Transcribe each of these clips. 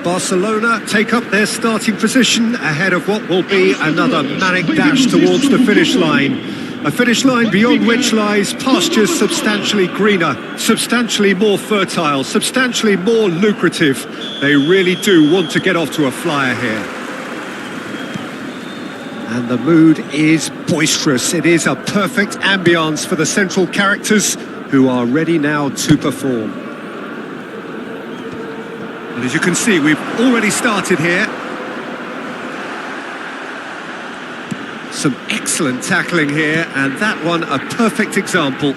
Barcelona take up their starting position ahead of what will be another manic dash towards the finish line. A finish line beyond which lies pastures substantially greener, substantially more fertile, substantially more lucrative. They really do want to get off to a flyer here. And the mood is boisterous. It is a perfect ambience for the central characters who are ready now to perform. And as you can see, we've already started here. Some excellent tackling here, and that one a perfect example.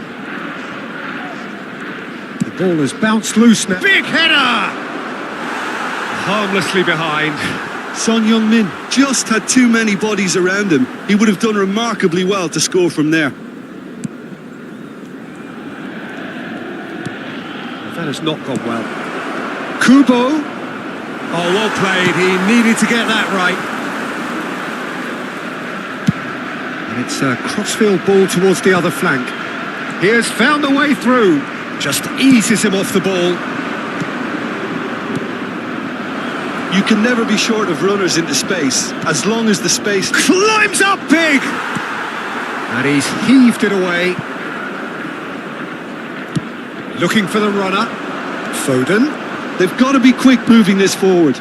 The ball has bounced loose now. Big header! Harmlessly behind. Son Heung-min just had too many bodies around him. He would have done remarkably well to score from there. That has not gone well. Kubo. Oh, well played. He needed to get that right. And it's a crossfield ball towards the other flank. He has found a way through. Just eases him off the ball. You can never be short of runners into space, as long as the space... Climbs up big! And he's heaved it away. Looking for the runner. Foden. They've got to be quick moving this forward.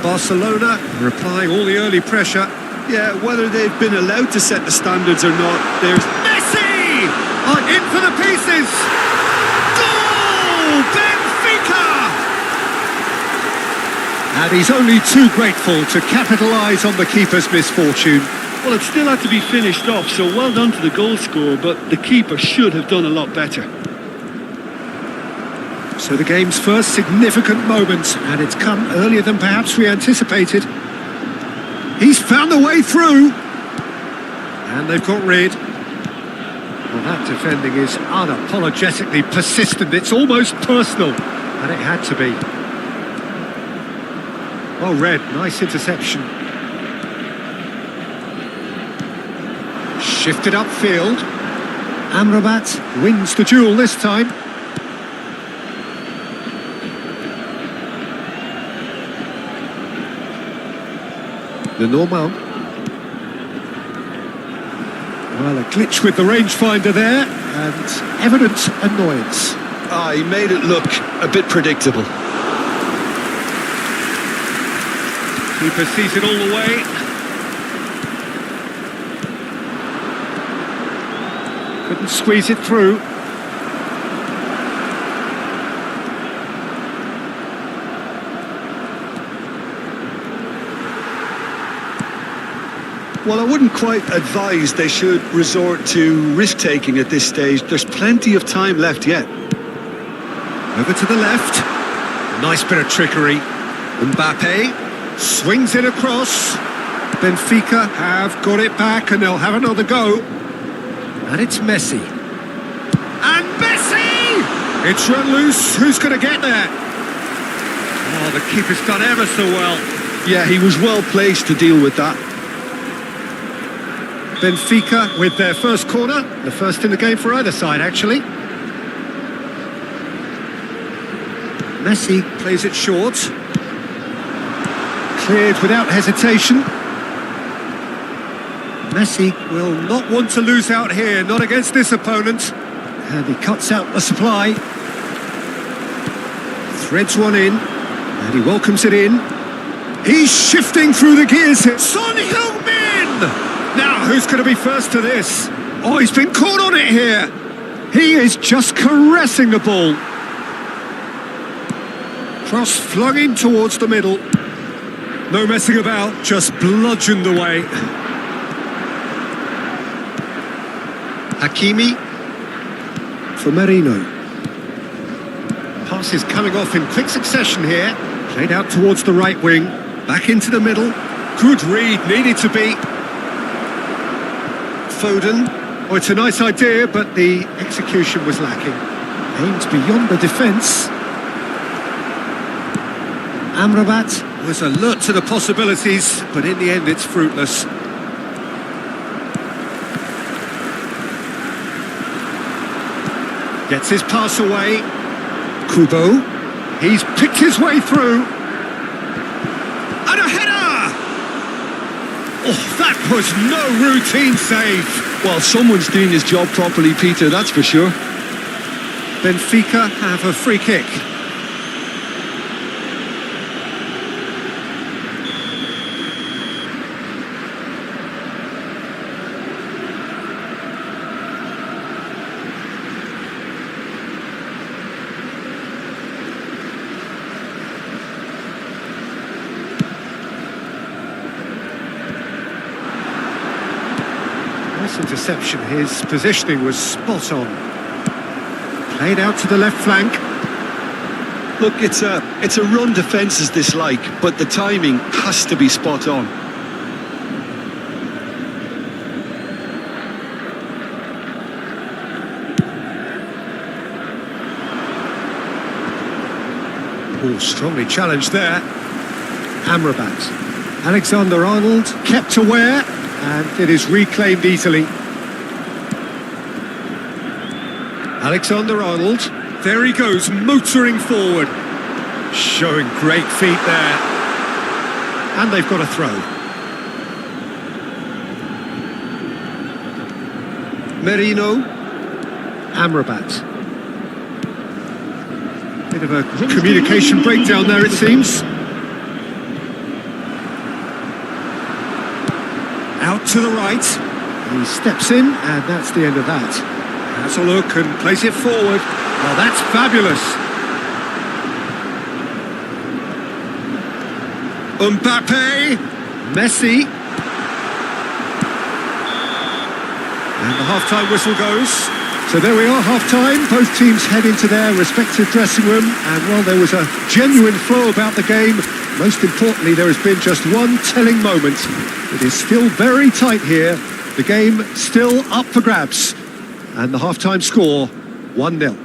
Barcelona replying all the early pressure. Yeah, whether they've been allowed to set the standards or not, there's... Messi! In for the pieces! Goal! Benfica! And he's only too grateful to capitalise on the keeper's misfortune. Well, it still had to be finished off, so well done to the goal scorer, but the keeper should have done a lot better. So the game's first significant moment, and it's come earlier than perhaps we anticipated. He's found a way through. And they've got rid. Well, that defending is unapologetically persistent. It's almost personal, and it had to be. Well read, nice interception. Shifted upfield. Amrabat wins the duel this time. The normal. Well, a glitch with the rangefinder there, and evident annoyance. He made it look a bit predictable. Keeper sees it all the way. Couldn't squeeze it through. Well, I wouldn't quite advise they should resort to risk-taking at this stage. There's plenty of time left yet. Over to the left. Nice bit of trickery. Mbappe swings it across. Benfica have got it back and they'll have another go. And it's Messi. And Messi! It's run loose. Who's going to get there? Oh, the keeper's done ever so well. Yeah, he was well placed to deal with that. Benfica with their first corner, the first in the game for either side, actually. Messi plays it short. Cleared without hesitation. Messi will not want to lose out here, not against this opponent. And he cuts out the supply. Threads one in, and he welcomes it in. He's shifting through the gears here. Son Heung-min! Now, who's going to be first to this? Oh, he's been caught on it here. He is just caressing the ball. Cross flung in towards the middle. No messing about, just bludgeoned away. Hakimi for Marino. Pass is coming off in quick succession here. Played out towards the right wing. Back into the middle. Good read, needed to be. Foden. Oh, it's a nice idea, but the execution was lacking. Aimed beyond the defence. Amrabat was alert to the possibilities, but in the end it's fruitless. Gets his pass away. Kubo. He's picked his way through. And a header! Oh, that was no routine save. Well, someone's doing his job properly, Peter, that's for sure. Benfica have a free kick. Nice interception. His positioning was spot on. Played out to the left flank. Look, it's a run defences dislike, but the timing has to be spot on. Oh, strongly challenged there. Amrabat. Alexander-Arnold kept aware, and it is reclaimed easily. Alexander-Arnold, there he goes, motoring forward. Showing great feet there. And they've got a throw. Merino. Amrabat. Bit of a communication breakdown there, it seems. Out to the right. He steps in, and that's the end of that. Has a look and plays it forward. Oh, that's fabulous. Mbappe. Messi. And the half-time whistle goes. So there we are, half-time. Both teams head into their respective dressing room. And while there was a genuine flow about the game, most importantly, there has been just one telling moment. It is still very tight here. The game still up for grabs. And the half-time score, 1-0.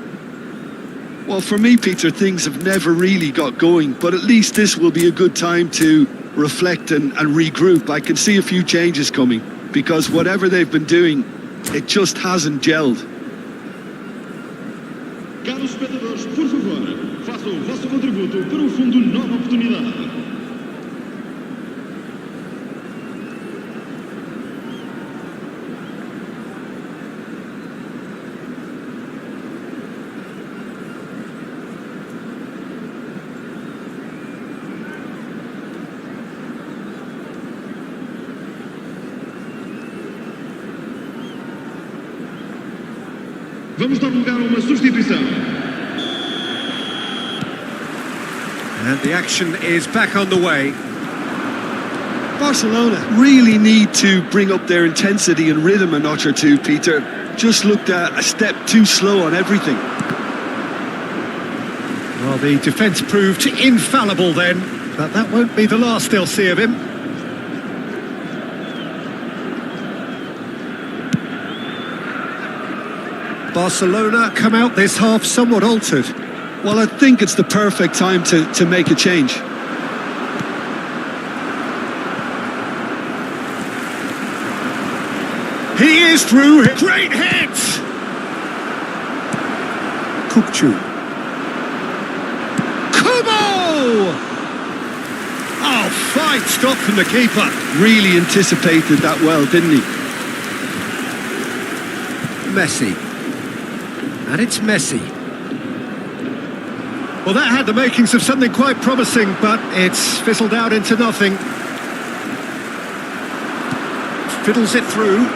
Well, for me, Peter, things have never really got going, but at least this will be a good time to reflect and regroup. I can see a few changes coming, because whatever they've been doing, it just hasn't gelled. Caros espectadores, por favor, façam o vosso contributo para o Fundo Nova Oportunidade. Vamos dar lugar a uma substituição. And the action is back on the way. Barcelona really need to bring up their intensity and rhythm a notch or two, Peter. Just looked a step too slow on everything. Well, the defence proved infallible then, but that won't be the last they'll see of him. Barcelona come out this half somewhat altered. Well, I think it's the perfect time to make a change. He is through. Great hit! Kukcu. Kubo! Oh, fine stop from the keeper. Really anticipated that well, didn't he? Messi. And it's Messi. Well, that had the makings of something quite promising, but it's fizzled out into nothing. Fiddles it through.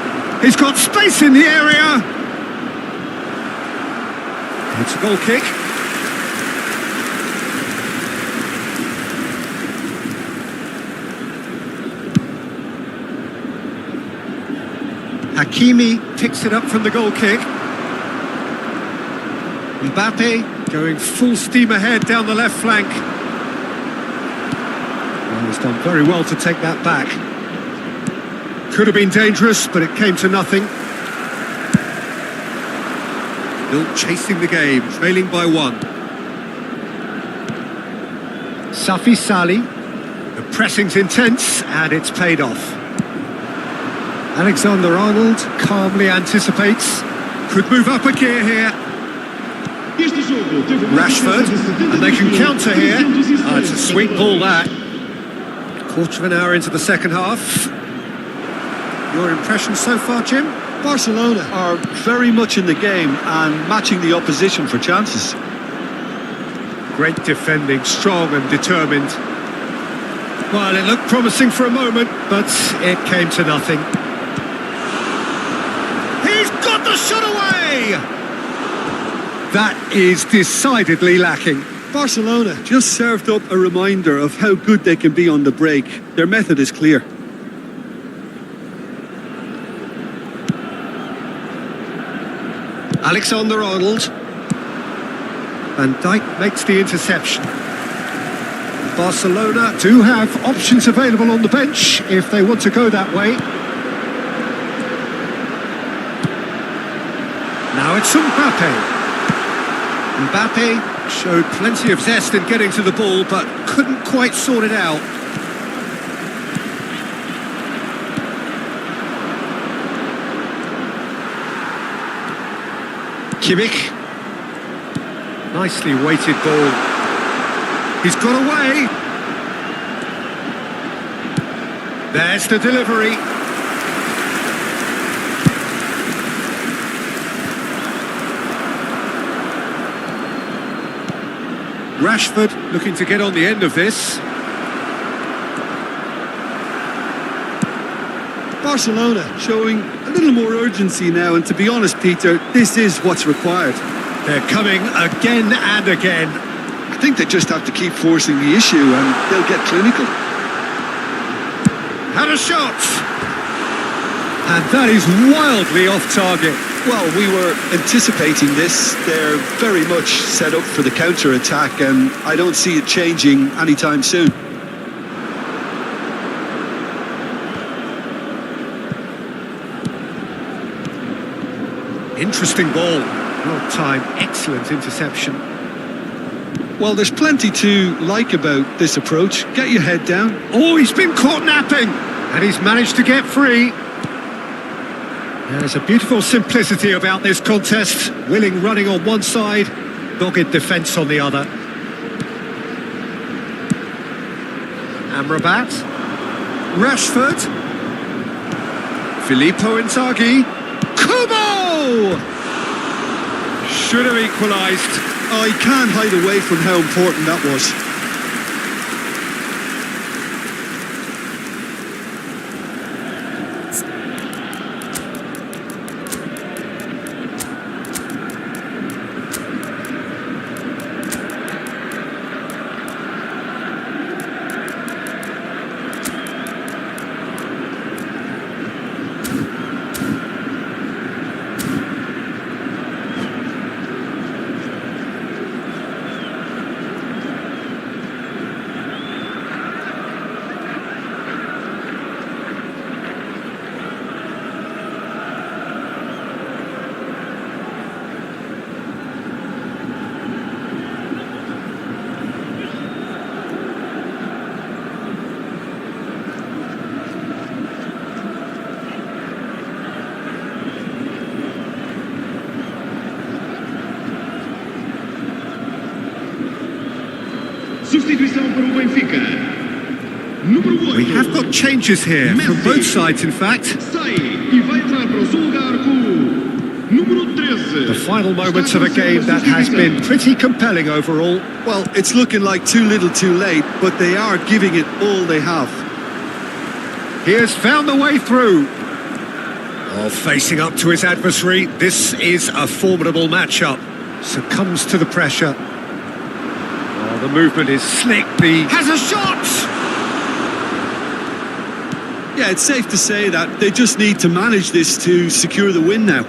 He's got space in the area. It's a goal kick. Hakimi picks it up from the goal kick. Mbappe going full steam ahead down the left flank. Well, he's done very well to take that back. Could have been dangerous, but it came to nothing. Still chasing the game, trailing by one. Safi Sali. The pressing's intense, and it's paid off. Alexander-Arnold calmly anticipates. Could move up a gear here. Este jogo teve uma Rashford, diferença de 70 and they can minutos, counter here. 306 Oh, it's a sweet ball, that. Quarter of an hour into the second half. Your impression so far, Jim? Barcelona are very much in the game and matching the opposition for chances. Great defending, strong and determined. Well, it looked promising for a moment, but it came to nothing. He's got the shot away! That is decidedly lacking. Barcelona just served up a reminder of how good they can be on the break. Their method is clear. Alexander-Arnold. Van Dijk makes the interception. Barcelona do have options available on the bench if they want to go that way. Now it's Mbappe. Mbappe showed plenty of zest in getting to the ball, but couldn't quite sort it out. Kimmich. Nicely weighted ball. He's got away. There's the delivery. Rashford looking to get on the end of this. Barcelona showing a little more urgency now, and to be honest, Peter, this is what's required. They're coming again and again. I think they just have to keep forcing the issue and they'll get clinical. Had a shot! And that is wildly off target. Well, we were anticipating this. They're very much set up for the counter-attack, and I don't see it changing anytime soon. Interesting ball. Well timed, excellent interception. Well, there's plenty to like about this approach. Get your head down. Oh, he's been caught napping! And he's managed to get free. There's a beautiful simplicity about this contest. Willing running on one side, dogged defence on the other. Amrabat. Rashford. Filippo Inzaghi. Kubo! Should have equalised. I can't hide away from how important that was. Substituição para o Benfica. Número 8. We have got changes here from both sides, in fact. Sai e vai entrar para o seu lugar com o número 13. The final moments of a game that has been pretty compelling overall. Well, it's looking like too little too late, but they are giving it all they have. He has found the way through. Oh, facing up to his adversary, this is a formidable matchup. Succumbs to the pressure. Oh, the movement is slick. Has a shot! Yeah, it's safe to say that they just need to manage this to secure the win now.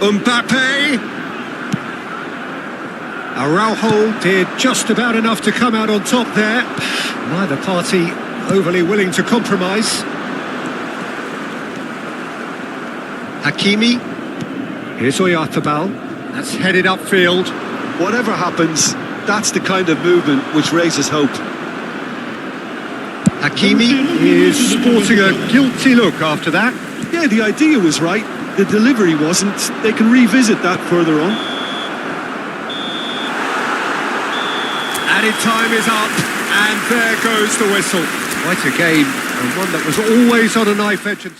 Mbappe! Araujo did just about enough to come out on top there. Neither party overly willing to compromise. Hakimi. Here's Oyarzabal. That's headed upfield. Whatever happens, that's the kind of movement which raises hope. Hakimi is sporting a guilty look after that. Yeah, the idea was right. the delivery wasn't. They can revisit that further on. Added time is up, and there goes the whistle. Quite a game, and one that was always on a knife edge.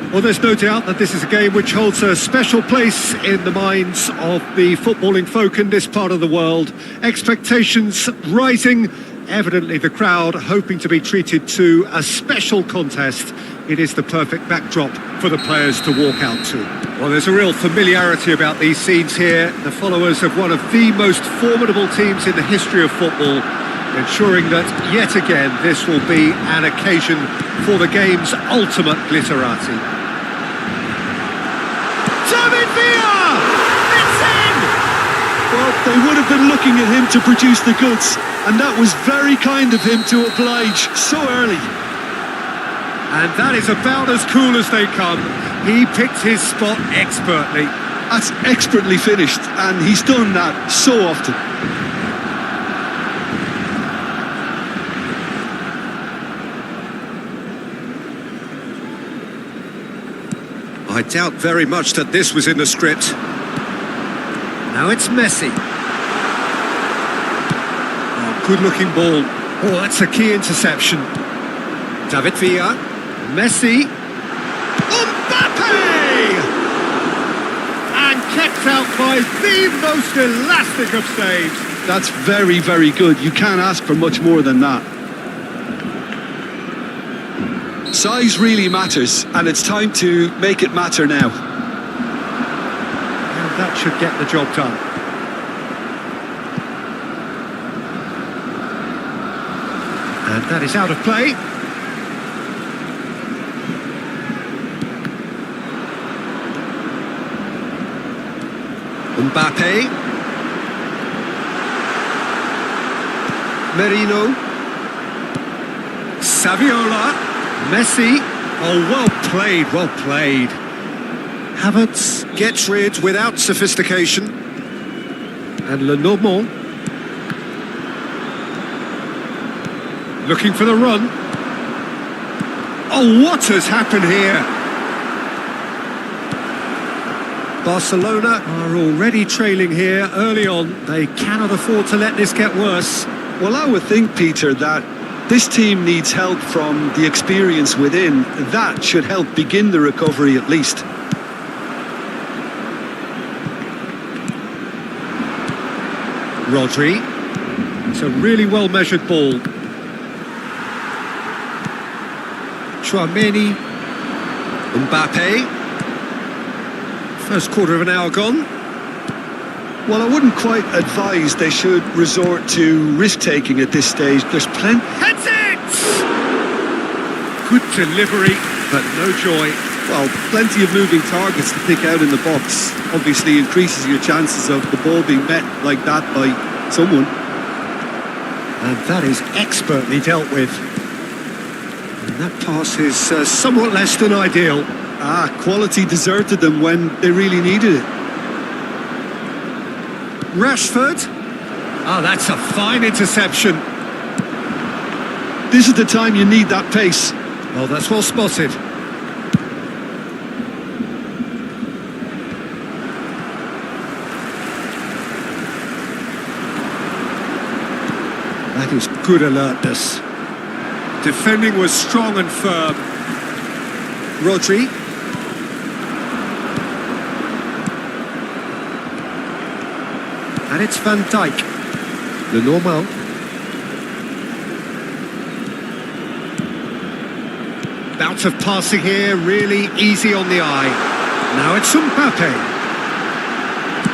Well, there's no doubt that this is a game which holds a special place in the minds of the footballing folk in this part of the world. Expectations rising, evidently the crowd hoping to be treated to a special contest. It is the perfect backdrop for the players to walk out to. Well, there's a real familiarity about these scenes here. The followers of one of the most formidable teams in the history of football, ensuring that yet again this will be an occasion for the game's ultimate glitterati. It's in! Well, they would have been looking at him to produce the goods, and that was very kind of him to oblige so early. And that is about as cool as they come. He picked his spot expertly. That's expertly finished, and he's done that so often. I doubt very much that this was in the script. Now it's Messi. Oh, good-looking ball. Oh, that's a key interception. David Villa. Messi. Mbappe! And kept out by the most elastic of saves. That's very, very good. You can't ask for much more than that. Size really matters, and it's time to make it matter now. And that should get the job done. And that is out of play. Mbappe. Merino. Saviola. Messi. Oh, well played, well played. Havertz gets rid without sophistication. And Lenormand. Looking for the run. Oh, what has happened here? Barcelona are already trailing here early on. They cannot afford to let this get worse. Well, I would think, Peter, that this team needs help from the experience within. That should help begin the recovery at least. Rodri. It's a really well-measured ball. Chouameni. Mbappe. First quarter of an hour gone. Well, I wouldn't quite advise they should resort to risk-taking at this stage. There's plenty... Heads it! Good delivery, but no joy. Well, plenty of moving targets to pick out in the box. Obviously increases your chances of the ball being met like that by someone. And that is expertly dealt with. And that pass is somewhat less than ideal. Quality deserted them when they really needed it. Rashford. Oh, that's a fine interception. This is the time you need that pace. Oh, that's well spotted. That is good alertness. Defending was strong and firm. Rodri. And it's Van Dijk. Le Normal. Bout of passing here, really easy on the eye. Now it's Mbappe.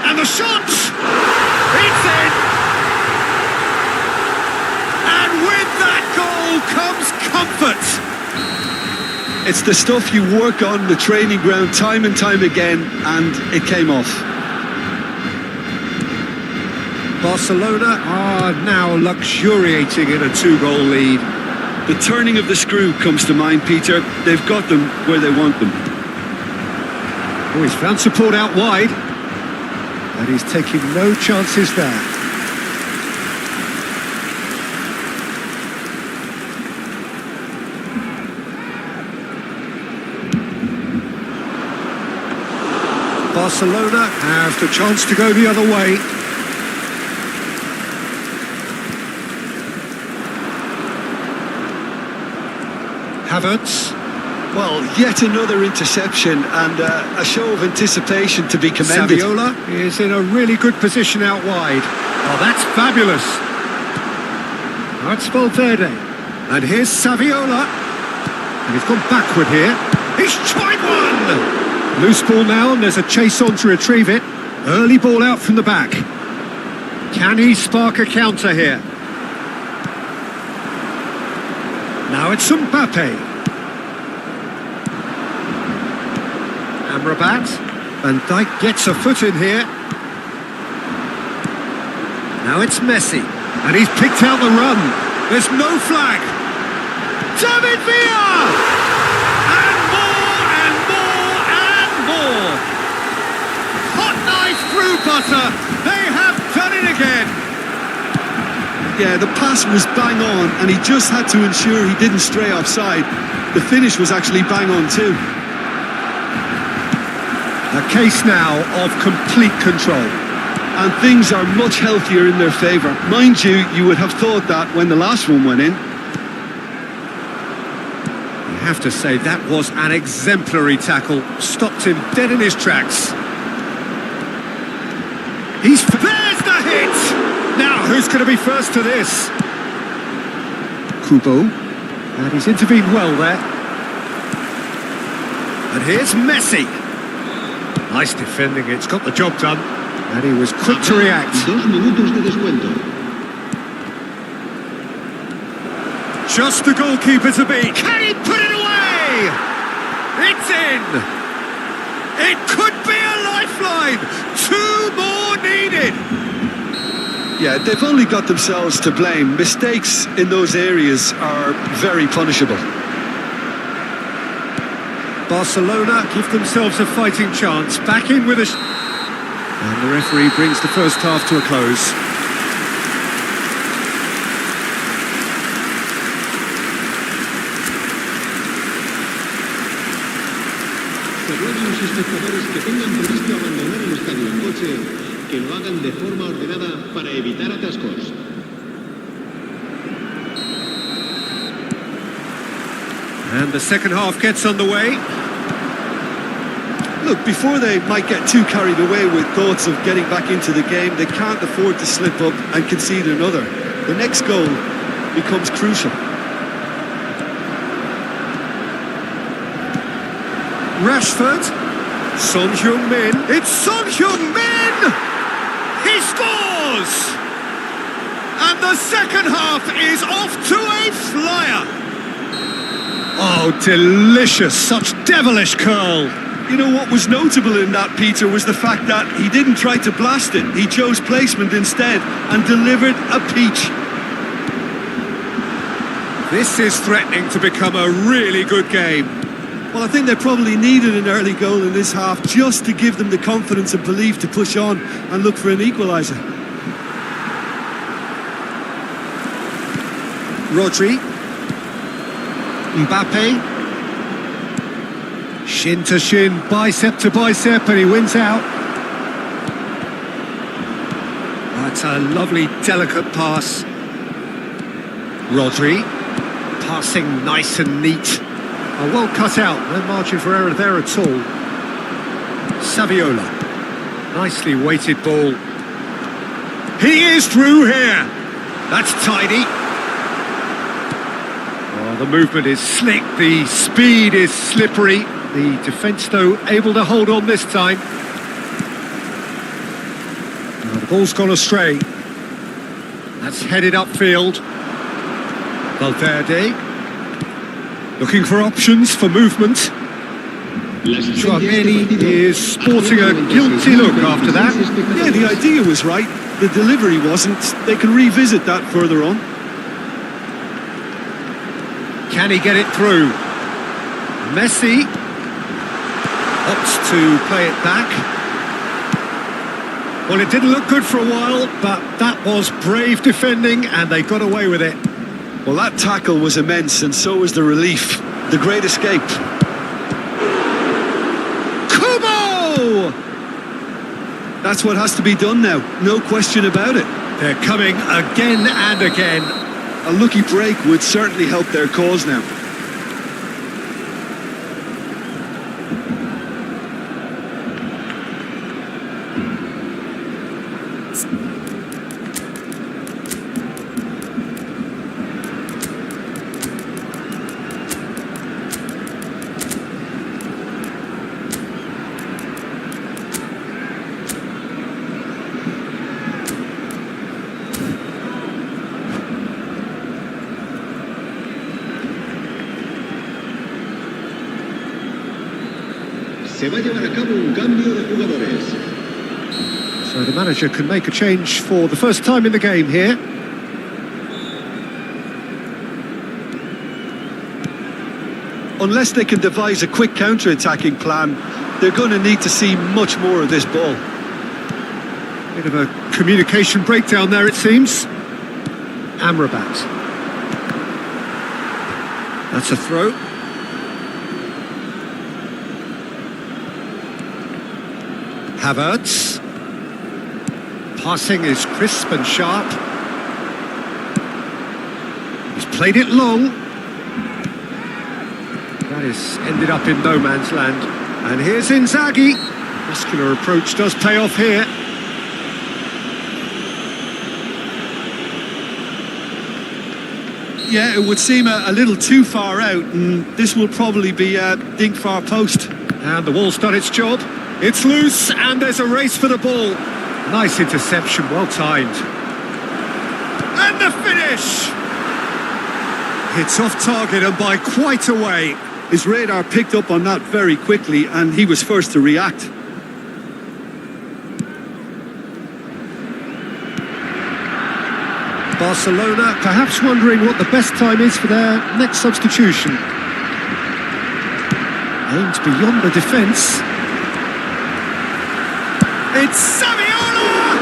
And the shot! It's in! And with that goal comes comfort. It's the stuff you work on the training ground time and time again, and it came off. Barcelona are now luxuriating in a 2-goal lead. The turning of the screw comes to mind, Peter. They've got them where they want them. Oh, he's found support out wide. And he's taking no chances there. Barcelona have the chance to go the other way. Havertz. Well, yet another interception and a show of anticipation to be commended. Saviola is in a really good position out wide. Oh, that's fabulous. That's Valverde. And here's Saviola. And he's gone backward here. He's tried one! Loose ball now, and there's a chase on to retrieve it. Early ball out from the back. Can he spark a counter here? Now it's Mbappe. Amrabat. Van Dijk gets a foot in here. Now it's Messi. And he's picked out the run. There's no flag. David Villa! And more and more and more. Hot knife through butter. They have done it again. Yeah, the pass was bang on, and he just had to ensure he didn't stray offside. The finish was actually bang on too. A case now of complete control. And things are much healthier in their favour. Mind you, you would have thought that when the last one went in. You have to say that was an exemplary tackle. Stopped him dead in his tracks. There's the hit! Now, who's going to be first to this? Kubo. And he's intervened well there. And here's Messi. Nice defending, it's got the job done. And he was quick to react. 2 minutos de descuento. Just the goalkeeper to beat. Can he put it away? It's in. It could be a lifeline. 2 more needed. Yeah, they've only got themselves to blame. Mistakes in those areas are very punishable. Barcelona give themselves a fighting chance. Back in with a... And the referee brings the first half to a close. espectadores que tengan previsto abandonar el estadio en coche, que lo hagan de forma ordenada para evitar atascos. And the second half gets underway. Look, before they might get too carried away with thoughts of getting back into the game, they can't afford to slip up and concede another. The next goal becomes crucial. Rashford. Son Heung-min. It's Son Heung-min! He scores! And the second half is off to a flyer. Oh, delicious. Such devilish curl. You know what was notable in that, Peter, was the fact that he didn't try to blast it. He chose placement instead and delivered a peach. This is threatening to become a really good game. Well, I think they probably needed an early goal in this half just to give them the confidence and belief to push on and look for an equaliser. Rodri. Mbappe. Shin to shin, bicep to bicep, and he wins out. That's a lovely, delicate pass. Rodri, passing nice and neat. Well cut out, no margin for error there at all. Saviola, nicely weighted ball. He is through here. That's tidy. Oh, the movement is slick, the speed is slippery. The defence, though, able to hold on this time. Now, the ball's gone astray. That's headed upfield. Valverde. Looking for options for movement. Chouameni is sporting a guilty look after that. Yeah, the idea was right. The delivery wasn't. They can revisit that further on. Can he get it through? Messi opts to play it back. Well, it didn't look good for a while, but that was brave defending, and they got away with it. Well, that tackle was immense, and so was the relief. The great escape. Kubo! That's what has to be done now, no question about it. They're coming again and again. A lucky break would certainly help their cause now. Se va a llevar a cabo un cambio de jugadores. So the manager can make a change for the first time in the game here. Unless they can devise a quick counter-attacking plan, they're going to need to see much more of this ball. Bit of a communication breakdown there, it seems. Amrabat. That's a throw. Havertz. Passing is crisp and sharp. He's played it long. That is ended up in no man's land. And here's Inzaghi. Muscular approach does pay off here. Yeah, it would seem a little too far out, and this will probably be a dink far post. And the wall's done its job. It's loose, and there's a race for the ball. Nice interception, well timed. And the finish! It's off target and by quite a way. His radar picked up on that very quickly, and he was first to react. Barcelona perhaps wondering what the best time is for their next substitution. Aimed beyond the defence. It's Saviola!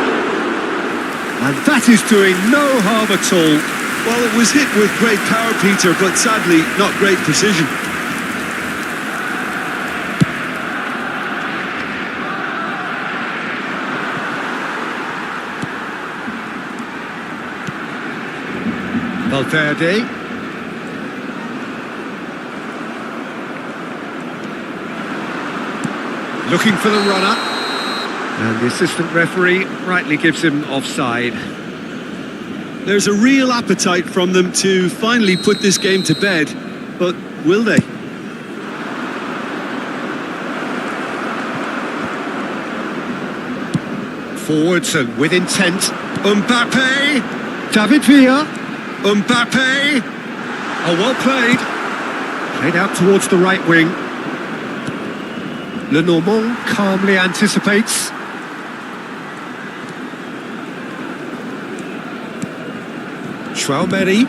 And that is doing no harm at all. Well, it was hit with great power, Peter, but sadly not great precision. Valverde. Looking for the runner. And the assistant referee rightly gives him offside. There's a real appetite from them to finally put this game to bed, but will they? Forwards and with intent. Mbappe. David Villa. Mbappe. Oh, well played. Played out towards the right wing. Le Normand calmly anticipates. Chouameni.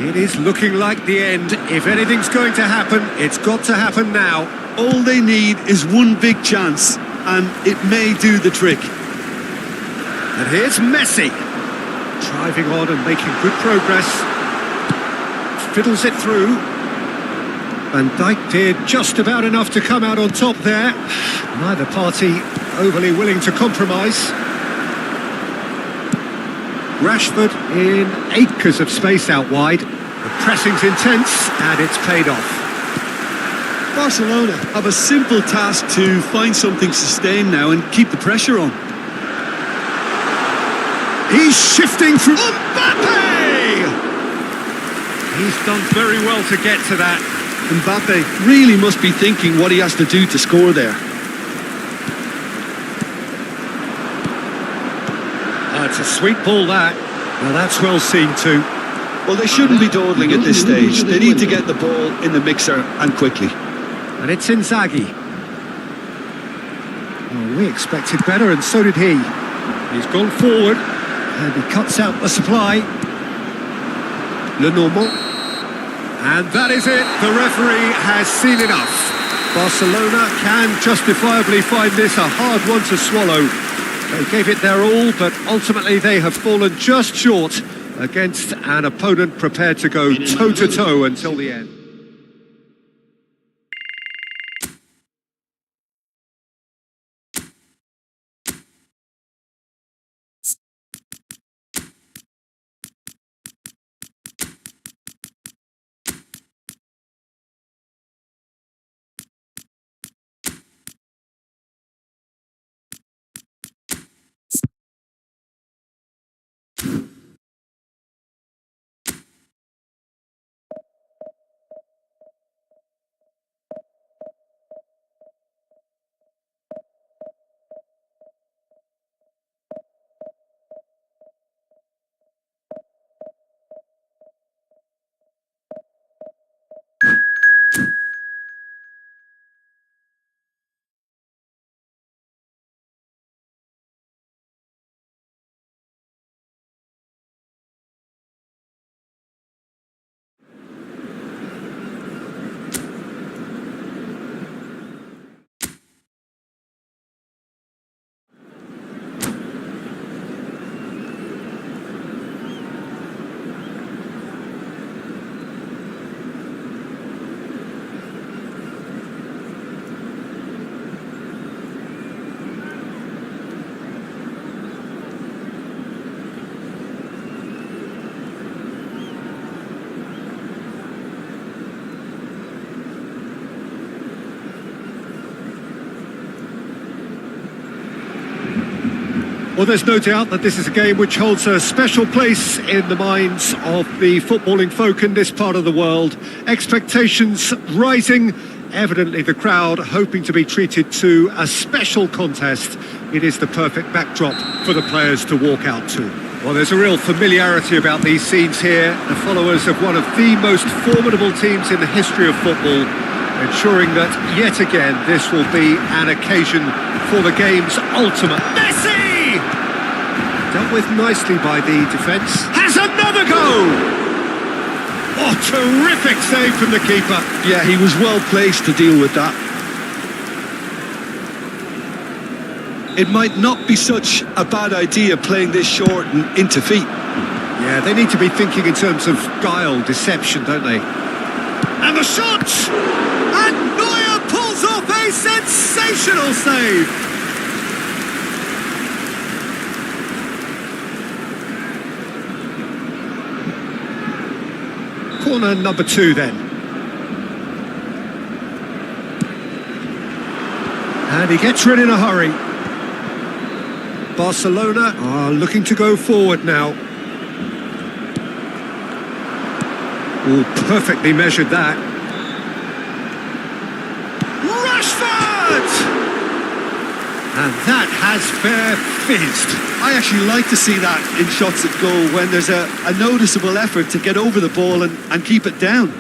It is looking like the end. If anything's going to happen, it's got to happen now. All they need is one big chance, and it may do the trick. And here's Messi. Driving on and making good progress. Fiddles it through. Van Dijk did just about enough to come out on top there. Neither party overly willing to compromise. Rashford in acres of space out wide. The pressing's intense and it's paid off. Barcelona have a simple task to find something sustained now and keep the pressure on. He's shifting through. Mbappe! He's done very well to get to that. Mbappe really must be thinking what he has to do to score there. It's a sweet ball that. Well, that's well seen too. Well, they shouldn't be dawdling at this stage. They need to get the ball in the mixer and quickly. And it's Inzaghi. Well, we expected better and so did he. He's gone forward and he cuts out the supply. Le Normand. And that is it. The referee has seen enough. Barcelona can justifiably find this a hard one to swallow. They gave it their all, but ultimately they have fallen just short against an opponent prepared to go toe-to-toe until the end. Well, there's no doubt that this is a game which holds a special place in the minds of the footballing folk in this part of the world. Expectations rising, evidently the crowd hoping to be treated to a special contest. It is the perfect backdrop for the players to walk out to. Well, there's a real familiarity about these scenes here. The followers of one of the most formidable teams in the history of football, ensuring that yet again this will be an occasion for the game's ultimate. Messi! Dealt with nicely by the defence. Has another go! Oh, terrific save from the keeper. Yeah, he was well placed to deal with that. It might not be such a bad idea playing this short and into feet. Yeah, they need to be thinking in terms of guile, deception, don't they? And the shot! And Neuer pulls off a sensational save! Corner number 2 then. And he gets rid in a hurry. Barcelona are looking to go forward now. Oh, perfectly measured that. Rashford! And that has fair fizzed. I actually like to see that in shots at goal when there's a noticeable effort to get over the ball and keep it down.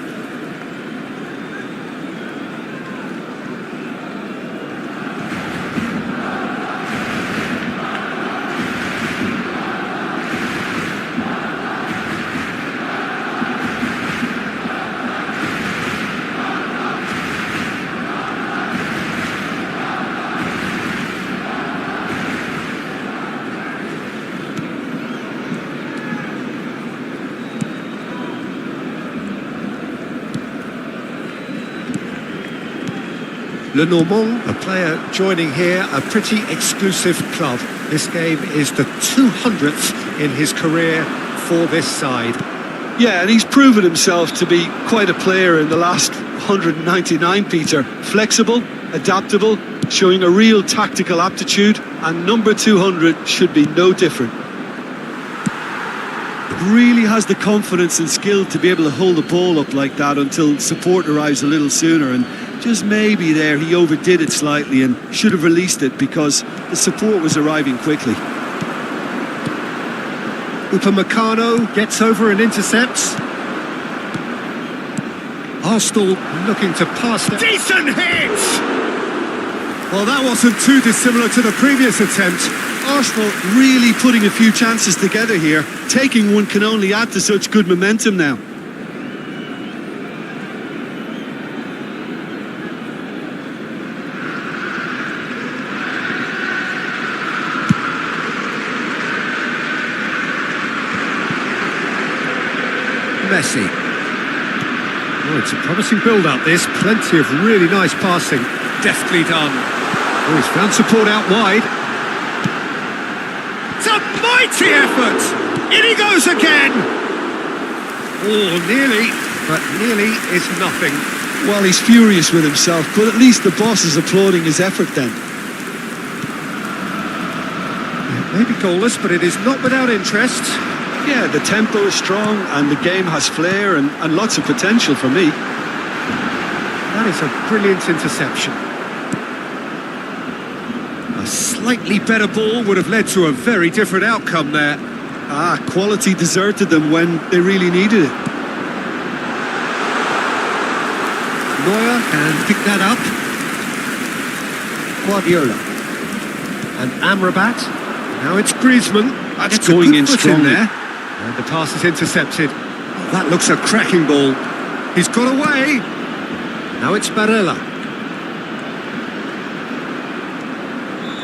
Le Normand, a player joining here, a pretty exclusive club. This game is the 200th in his career for this side. Yeah, and he's proven himself to be quite a player in the last 199, Peter. Flexible, adaptable, showing a real tactical aptitude, and number 200 should be no different. Really has the confidence and skill to be able to hold the ball up like that until support arrives a little sooner, and just maybe there he overdid it slightly and should have released it because the support was arriving quickly. Upamecano gets over and intercepts. Arsenal looking to pass. Decent hit! Well, that wasn't too dissimilar to the previous attempt. Arsenal really putting a few chances together here. Taking one can only add to such good momentum now. Messi. Oh, it's a promising build-up, this. Plenty of really nice passing. Deftly done. Oh, he's found support out wide. It's a mighty effort! In he goes again! Oh, nearly, but nearly is nothing. Well, he's furious with himself, but at least the boss is applauding his effort then. It may be goalless, but it is not without interest. Yeah, the tempo is strong and the game has flair and lots of potential for me. That is a brilliant interception. A slightly better ball would have led to a very different outcome there. Quality deserted them when they really needed it. Neuer can pick that up. Guardiola. And Amrabat. Now it's Griezmann. That's going in strong there. And the pass is intercepted. Oh, that looks a cracking ball. He's got away. Now it's Barella.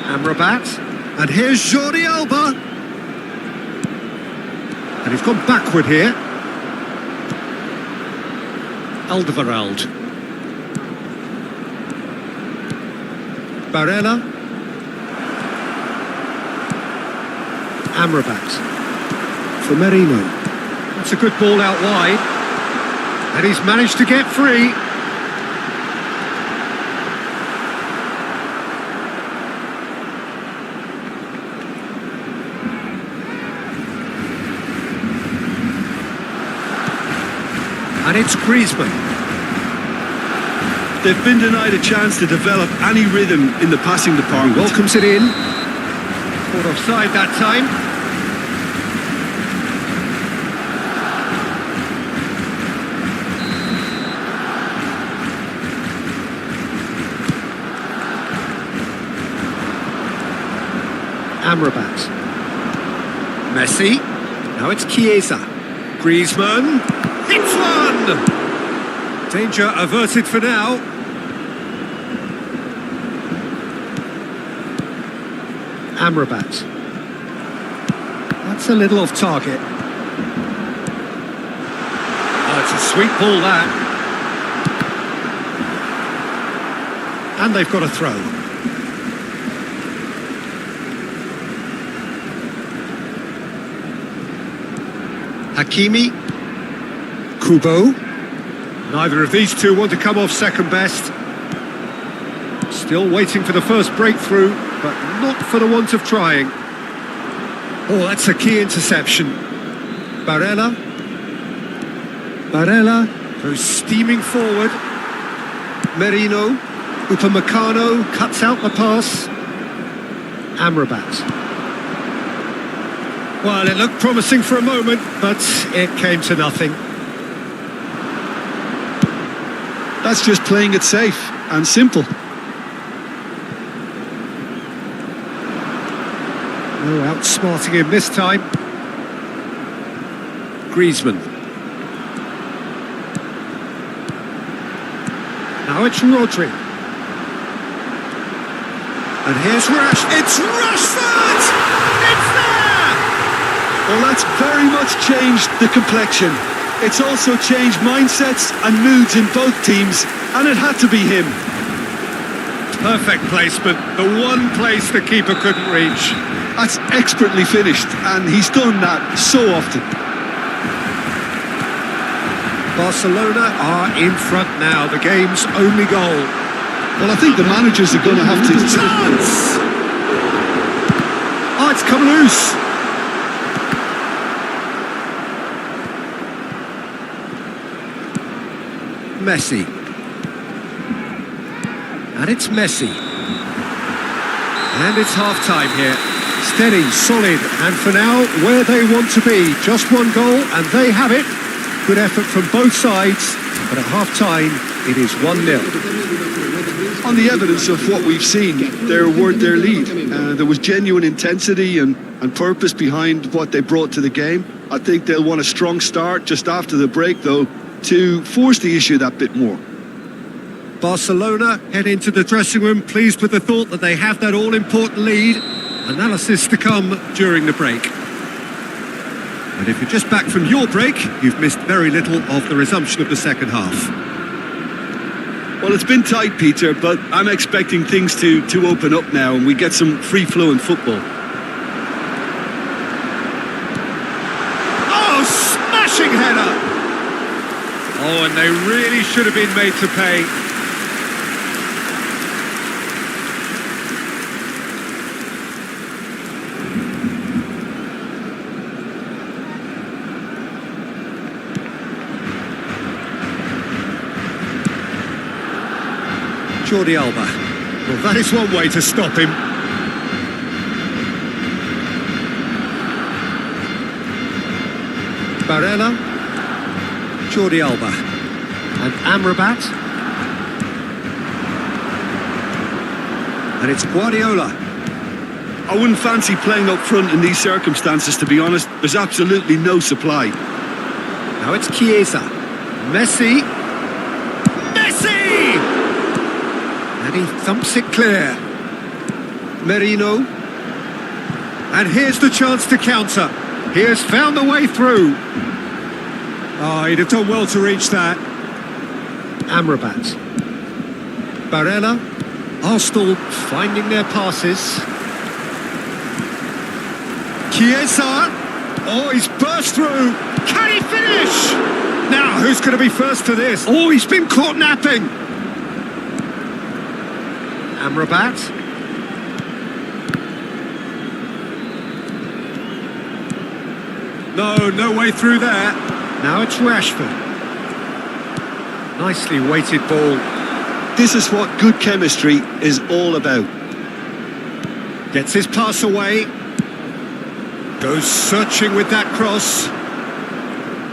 Amrabat. And here's Jordi Alba. And he's gone backward here. Alderweireld. Barella. Amrabat. For Merino. That's a good ball out wide. And he's managed to get free. And it's Griezmann. They've been denied a chance to develop any rhythm in the passing department. He welcomes it in. Caught offside that time. Amrabat. Messi. Now it's Chiesa. Griezmann. Hits one! Danger averted for now. Amrabat. That's a little off target. Oh, it's a sweet ball, that. And they've got a throw. Hakimi. Kubo. Neither of these two want to come off second best. Still waiting for the first breakthrough, but not for the want of trying. Oh, that's a key interception. Barella goes steaming forward. Merino, Upamecano cuts out the pass. Amrabat. Well, it looked promising for a moment, but it came to nothing. That's just playing it safe and simple. No outsmarting him this time. Griezmann. Now it's Rodri. And here's It's Rashford! It's there! Well, that's very much changed the complexion. It's also changed mindsets and moods in both teams, and it had to be him. Perfect placement, the one place the keeper couldn't reach. That's expertly finished, and he's done that so often. Barcelona are in front now, the game's only goal. Well, I think the managers are going to have to... Chance! Oh, it's come loose. Messi. And it's Messi. And it's half-time here. Steady, solid, and for now, where they want to be. Just one goal, and they have it. Good effort from both sides, but at half-time, it is 1-0. On the evidence of what we've seen, they're worth their lead. There was genuine intensity and purpose behind what they brought to the game. I think they'll want a strong start just after the break, though, to force the issue that bit more. Barcelona head into the dressing room pleased with the thought that they have that all-important lead. Analysis to come during the break. And if you're just back from your break, you've missed very little of the resumption of the second half. Well, it's been tight, Peter, but I'm expecting things to open up now and we get some free-flowing football. Oh, smashing header! Oh, and they really should have been made to pay. Jordi Alba. Well, that is one way to stop him. Barella. Jordi Alba. And Amrabat. And it's Guardiola. I wouldn't fancy playing up front in these circumstances, to be honest. There's absolutely no supply. Now it's Chiesa. Messi. And he thumps it clear. Merino. And here's the chance to counter. He has found the way through. Oh, he'd have done well to reach that. Amrabat. Barella. Arsenal finding their passes. Chiesa. Oh, he's burst through. Can he finish? Now, who's going to be first to this? Oh, he's been caught napping. Amrabat. No way through there. Now it's Rashford. Nicely weighted ball. This is what good chemistry is all about. Gets his pass away. Goes searching with that cross.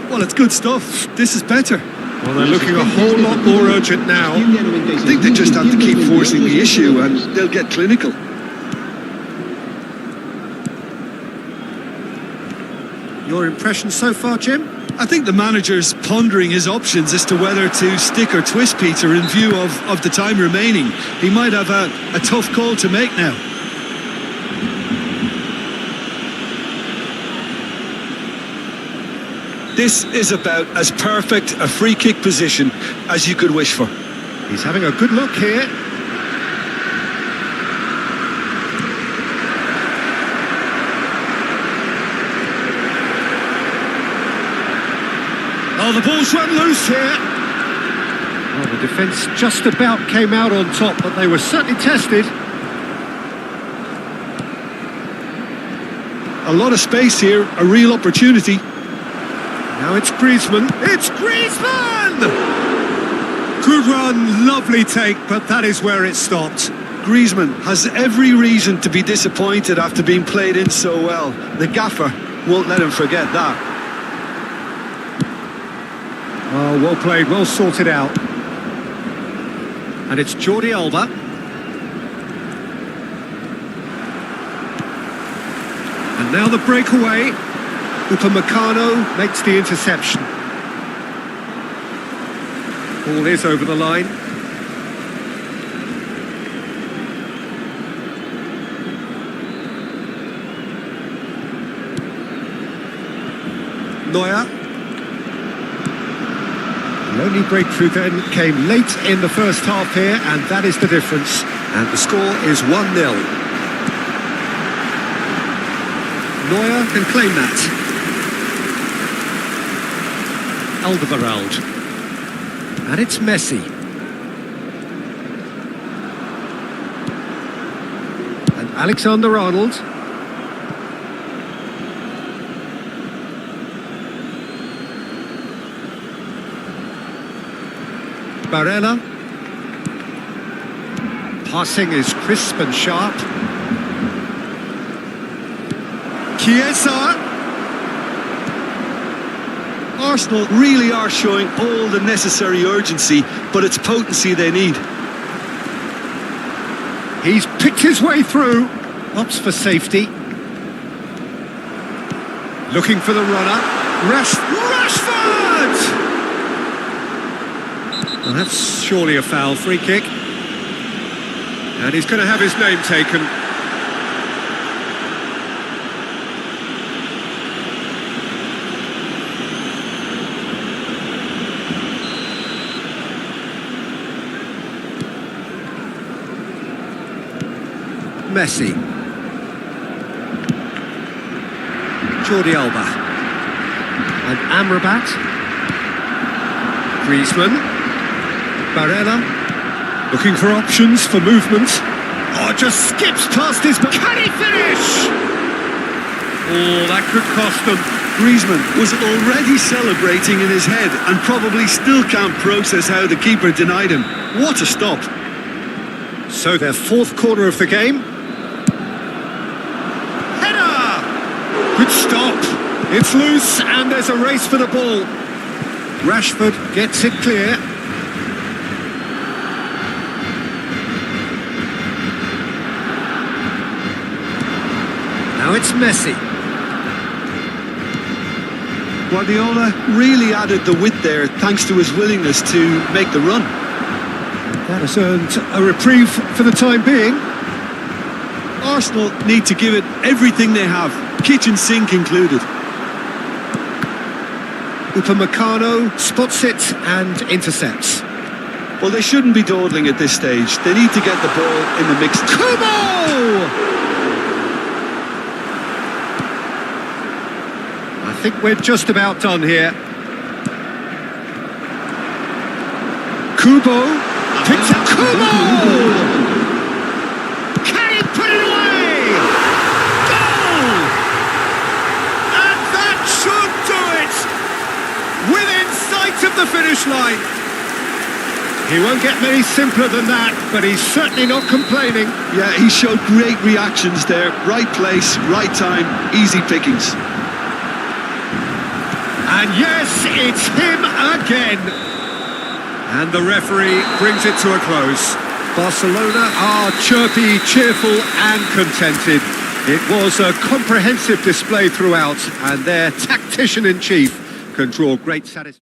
Well, it's good stuff. This is better. Well, they're looking a whole lot more urgent now. I think they just have to keep forcing the issue and they'll get clinical. Your impression so far, Jim? I think the manager's pondering his options as to whether to stick or twist, Peter, in view of the time remaining. He might have a tough call to make now. This is about as perfect a free kick position as you could wish for. He's having a good look here. Oh, the ball's run loose here. Well, the defence just about came out on top, but they were certainly tested. A lot of space here, a real opportunity. Now it's Griezmann. It's Griezmann! Good run, lovely take, but that is where it stopped. Griezmann has every reason to be disappointed after being played in so well. The gaffer won't let him forget that. Oh, well played, well sorted out. And it's Jordi Alba. And now the breakaway. Upamecano makes the interception. Ball is over the line. Neuer. The only breakthrough then came late in the first half here, and that is the difference. And the score is 1-0. Neuer can claim that. Alderweireld. And it's Messi. And Alexander-Arnold. Barella. Passing is crisp and sharp. Chiesa. Arsenal really are showing all the necessary urgency, but it's potency they need. He's picked his way through. Opts for safety. Looking for the runner. Rashford! Well, that's surely a foul. Free kick. And he's going to have his name taken. Messi. Jordi Alba. And Amrabat. Griezmann. Barella. Looking for options for movement. Oh, just skips past his... Can he finish? Oh, that could cost them. Griezmann was already celebrating in his head and probably still can't process how the keeper denied him. What a stop. So their fourth corner of the game. Good stop. It's loose and there's a race for the ball. Rashford gets it clear. Now it's Messi. Guardiola really added the width there thanks to his willingness to make the run. That has earned a reprieve for the time being. Arsenal need to give it everything they have. Kitchen sink included. Upamecano spots it and intercepts. Well, they shouldn't be dawdling at this stage. They need to get the ball in the mix. Kubo! I think we're just about done here. Kubo picks up Kubo! Of the finish line. He won't get many simpler than that, but he's certainly not complaining. Yeah, he showed great reactions there. Right place, right time, easy pickings. And yes, it's him again. And the referee brings it to a close. Barcelona are chirpy, cheerful and contented. It was a comprehensive display throughout, and their tactician-in-chief can draw great satisfaction.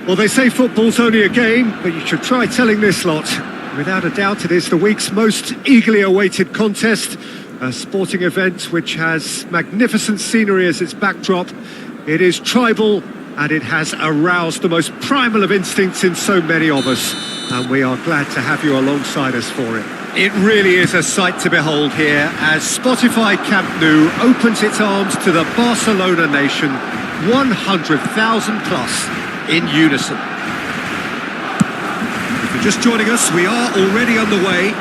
Well, they say football's only a game, but you should try telling this lot. Without a doubt, it is the week's most eagerly awaited contest, a sporting event which has magnificent scenery as its backdrop. It is tribal, and it has aroused the most primal of instincts in so many of us, and we are glad to have you alongside us for it. It really is a sight to behold here as Spotify Camp Nou opens its arms to the Barcelona nation, 100,000 plus in unison. If you're just joining us, we are already underway.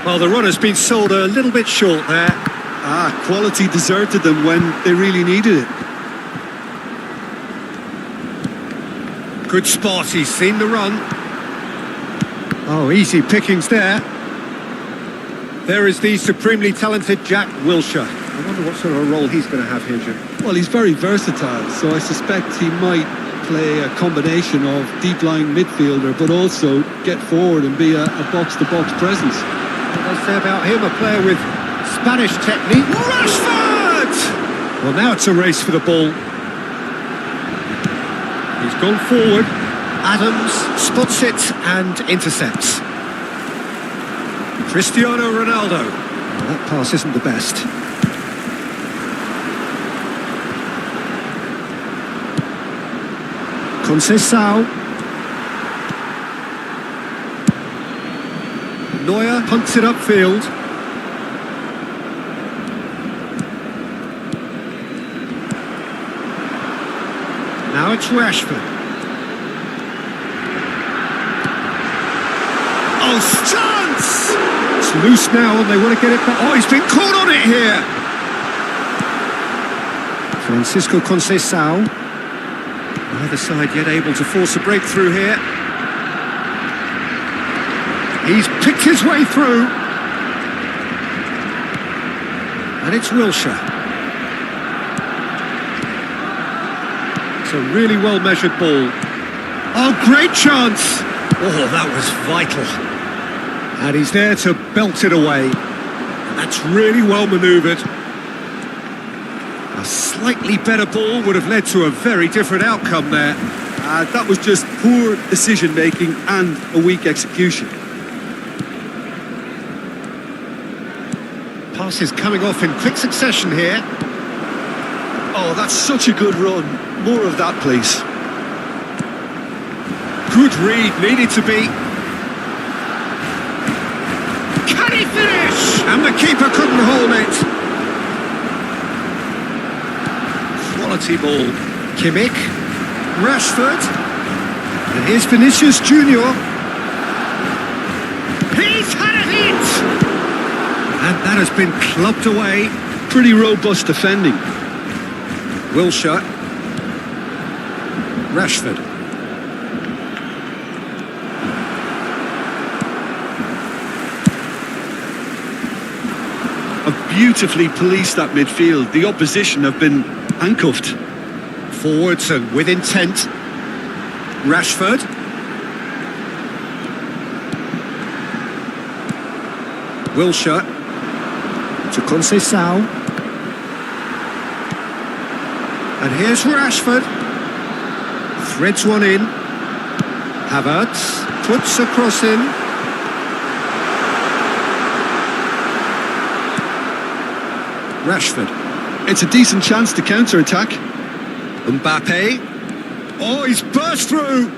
Well, the run has been sold a little bit short there. Quality deserted them when they really needed it. Good spot, he's seen the run. Oh, easy pickings there. There is the supremely talented Jack Wilshere. I wonder what sort of a role he's going to have here, Jim. Well, he's very versatile, so I suspect he might play a combination of deep-lying midfielder, but also get forward and be a box-to-box presence. What I say about him, a player with Spanish technique. Rashford! Well, now it's a race for the ball. He's gone forward. Adams spots it and intercepts. Cristiano Ronaldo. Well, that pass isn't the best. Conceição. Neuer punts it upfield. Now it's Rashford. Oh, chance! It's loose now and they want to get it back. Oh, he's been caught on it here. Francisco Conceição. Neither side yet able to force a breakthrough here. He's picked his way through. And it's Wilshere. It's a really well-measured ball. Oh, great chance! Oh, that was vital. And he's there to belt it away. And that's really well manoeuvred. A slightly better ball would have led to a very different outcome there. That was just poor decision-making and a weak execution. Passes coming off in quick succession here. Oh, that's such a good run. More of that, please. Good read, needed to be. Can he finish? And the keeper couldn't hold it. Quality ball. Kimmich. Rashford. And here's Vinicius Junior. He's had a hit! And that has been clubbed away. Pretty robust defending. Wilshere. Rashford. Beautifully policed that midfield. The opposition have been handcuffed. Forwards and with intent. Rashford. Wilshere. To Conceição. And here's Rashford. Threads one in. Havertz puts a cross in. Rashford. It's a decent chance to counter-attack. Mbappe. Oh, he's burst through.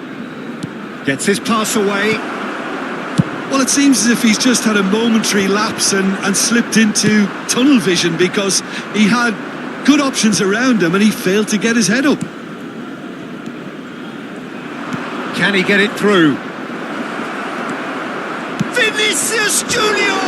Gets his pass away. Well, it seems as if he's just had a momentary lapse and slipped into tunnel vision because he had good options around him and he failed to get his head up. Can he get it through? Vinicius Junior!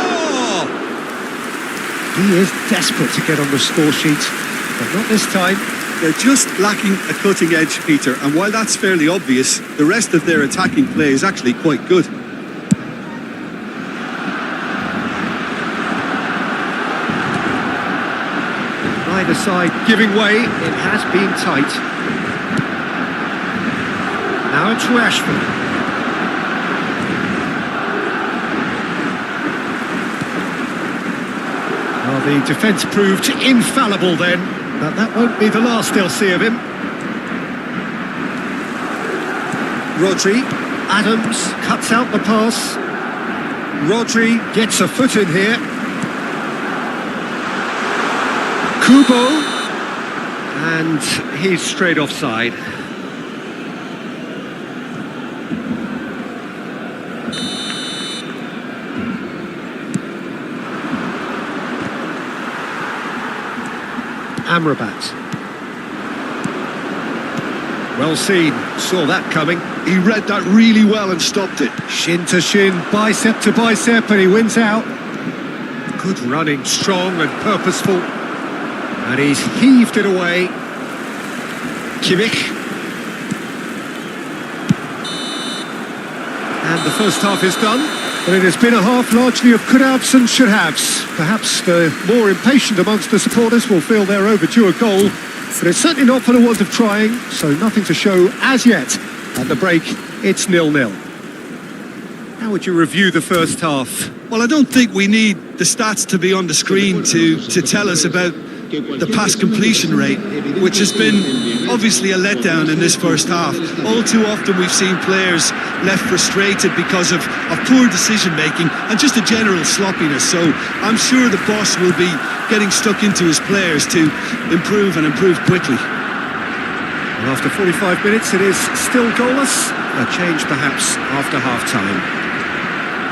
He is desperate to get on the score sheet, but not this time. They're just lacking a cutting edge, Peter, and while that's fairly obvious, the rest of their attacking play is actually quite good. Neither side giving way. It has been tight. Now it's Rashford. Well, the defence proved infallible then, but that won't be the last they'll see of him. Rodri, Adams cuts out the pass. Rodri gets a foot in here. Kubo, and he's straight offside. Amrabat. Well seen, saw that coming. He read that really well and stopped it. Shin to shin, bicep to bicep, and he wins out. Good running, strong and purposeful. And he's heaved it away. Kimmich. And the first half is done. But it has been a half largely of could-haves and should-haves. Perhaps the more impatient amongst the supporters will feel they're overdue a goal. But it's certainly not for the want of trying, so nothing to show as yet. At the break, it's 0-0. How would you review the first half? Well, I don't think we need the stats to be on the screen to tell us about the pass completion rate, which has been obviously a letdown in this first half. All too often we've seen players left frustrated because of poor decision making and just a general sloppiness. So I'm sure the boss will be getting stuck into his players to improve and improve quickly. And after 45 minutes it is still goalless. A change perhaps after half-time.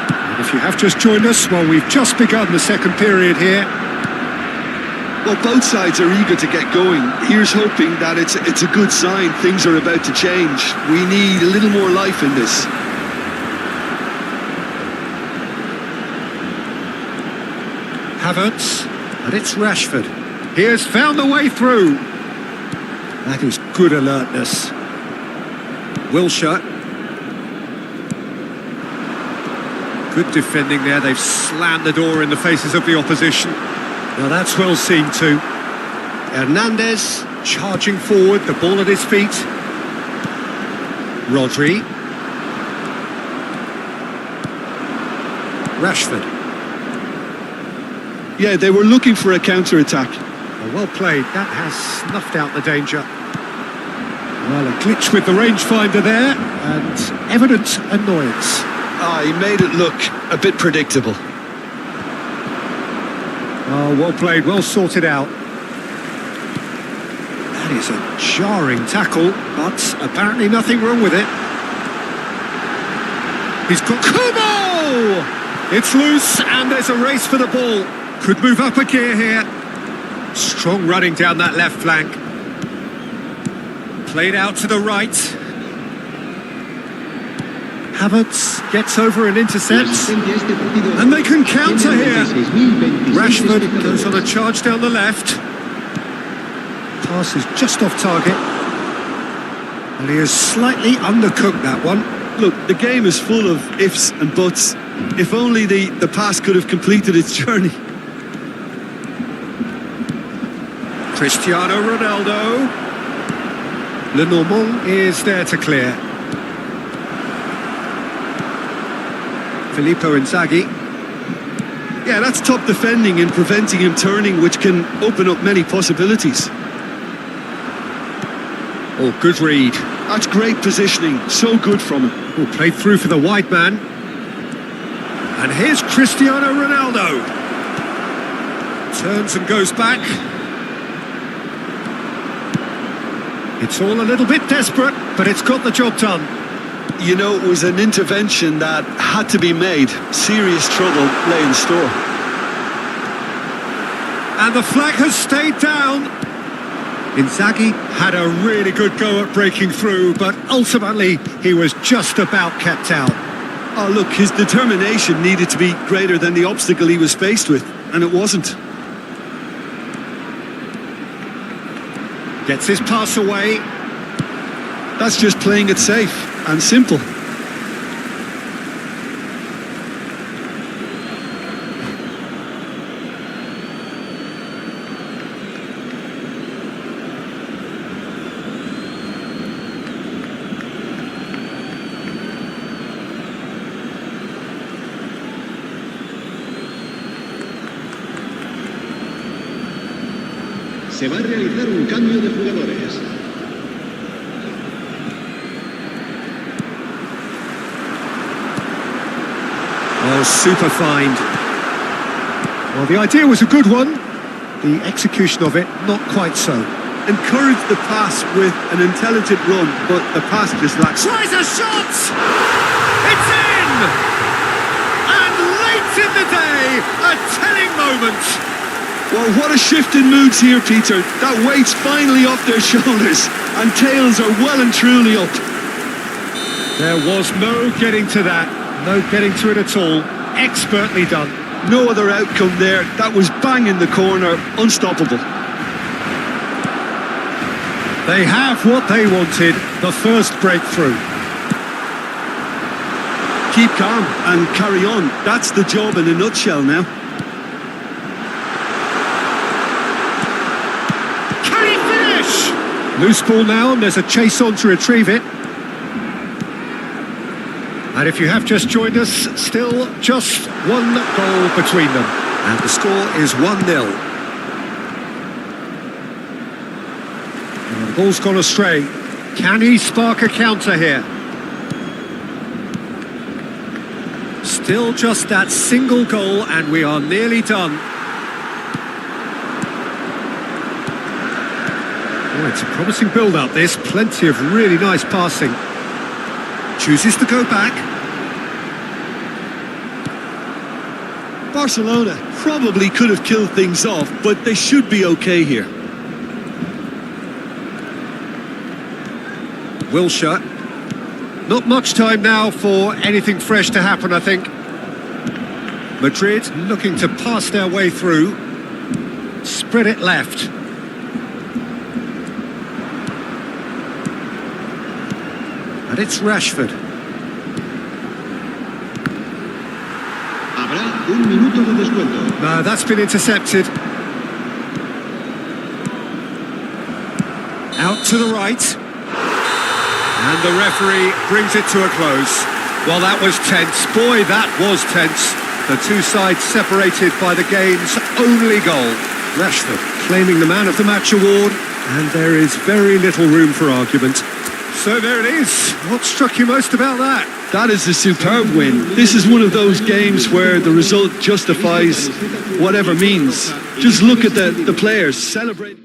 And if you have just joined us, well, we've just begun the second period here. Well, both sides are eager to get going. Here's hoping that it's a good sign. Things are about to change. We need a little more life in this. Havertz, and it's Rashford. He has found a way through. That is good alertness. Wilshere. Good defending there. They've slammed the door in the faces of the opposition. Now that's well seen too. Hernandez charging forward, the ball at his feet. Rodri. Rashford. Yeah, they were looking for a counter-attack. Well played, that has snuffed out the danger. Well, a glitch with the rangefinder there, and evident annoyance. He made it look a bit predictable. Oh, well played, well sorted out. That is a jarring tackle, but apparently nothing wrong with it. He's got Kubo! It's loose, and there's a race for the ball. Could move up a gear here. Strong running down that left flank. Played out to the right. Havertz gets over and intercepts. And they can counter here. Rashford goes on a charge down the left. Pass is just off target. And he has slightly undercooked that one. Look, the game is full of ifs and buts. If only the pass could have completed its journey. Cristiano Ronaldo. Lenormand is there to clear. Filippo Inzaghi. Yeah, that's top defending and preventing him turning, which can open up many possibilities. Oh, good read. That's great positioning, so good from him. Oh, played through for the wide man. And here's Cristiano Ronaldo. Turns and goes back. It's all a little bit desperate, but it's got the job done. You know, it was an intervention that had to be made. Serious trouble lay in store. And the flag has stayed down. Inzaghi had a really good go at breaking through, but ultimately he was just about kept out. Oh, look, his determination needed to be greater than the obstacle he was faced with, and it wasn't. Gets his pass away. That's just playing it safe and simple. Se va a realizar un cambio de jugadores. Oh, super find. Well, the idea was a good one. The execution of it, not quite so. Encouraged the pass with an intelligent run, but the pass just lacks. Tries a shot! It's in! And late in the day, a telling moment. Well, what a shift in moods here, Peter. That weight's finally off their shoulders, and tails are well and truly up. There was no getting to that. No getting to it at all. Expertly done. No other outcome there. That was bang in the corner. Unstoppable. They have what they wanted, the first breakthrough. Keep calm and carry on. That's the job in a nutshell now. Can he finish? Loose ball now, and there's a chase on to retrieve it. And if you have just joined us, still just one goal between them. And the score is 1-0. The ball's gone astray. Can he spark a counter here? Still just that single goal, and we are nearly done. Oh, it's a promising build-up, this. Plenty of really nice passing. Chooses to go back. Barcelona probably could have killed things off, but they should be okay here. Wilshire. Not much time now for anything fresh to happen, I think. Madrid looking to pass their way through. Spread it left. And it's Rashford. Habrá un minuto de descuento. No, that's been intercepted. Out to the right. And the referee brings it to a close. Well, that was tense. Boy, that was tense. The two sides separated by the game's only goal. Rashford claiming the Man of the Match award, and there is very little room for argument. So there it is. What struck you most about that? That is a superb win. This is one of those games where the result justifies whatever means. Just look at the players celebrating.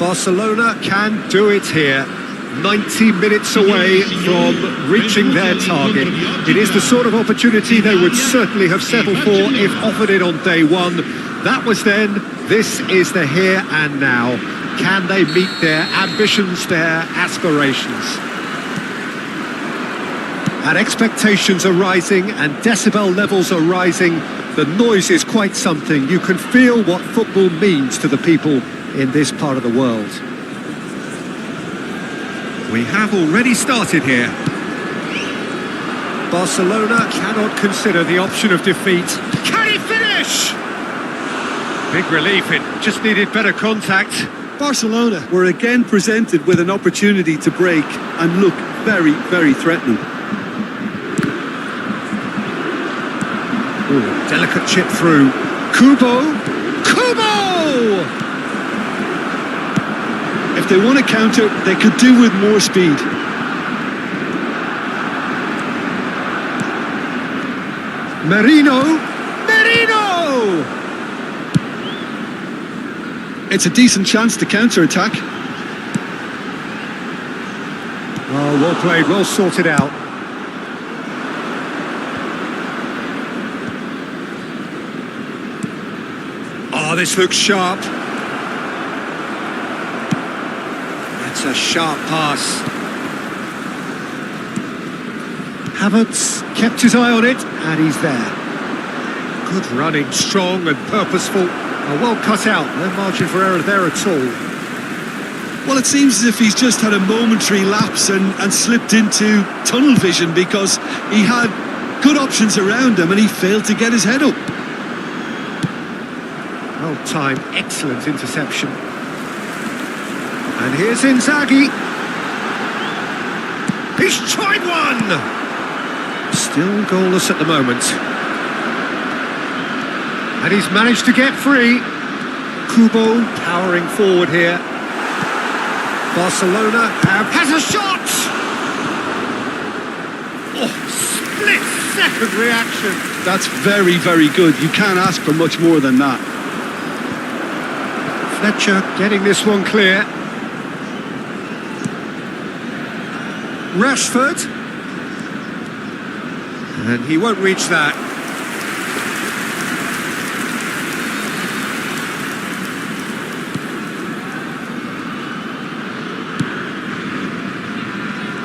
Barcelona can do it here. 90 minutes away from reaching their target. It is the sort of opportunity they would certainly have settled for if offered it on day one. That was then, this is the here and now. Can they meet their ambitions, their aspirations? And expectations are rising and decibel levels are rising. The noise is quite something. You can feel what football means to the people in this part of the world. We have already started here. Barcelona cannot consider the option of defeat. Can he finish? Big relief, it just needed better contact. Barcelona were again presented with an opportunity to break and look very, very threatening. Ooh, delicate chip through. Kubo! Kubo! If they want to counter, they could do with more speed. Merino! Merino! It's a decent chance to counter-attack. Oh, well played, well sorted out. Oh, this looks sharp. That's a sharp pass. Havertz kept his eye on it, and he's there. Good running, strong and purposeful. Well cut out, no margin for error there at all. Well, it seems as if he's just had a momentary lapse and slipped into tunnel vision because he had good options around him and he failed to get his head up. Well timed, excellent interception. And here's Inzaghi. He's tried one! Still goalless at the moment. And he's managed to get free. Kubo powering forward here. Barcelona has a shot! Oh, split-second reaction. That's very, very good. You can't ask for much more than that. Fletcher getting this one clear. Rashford. And he won't reach that.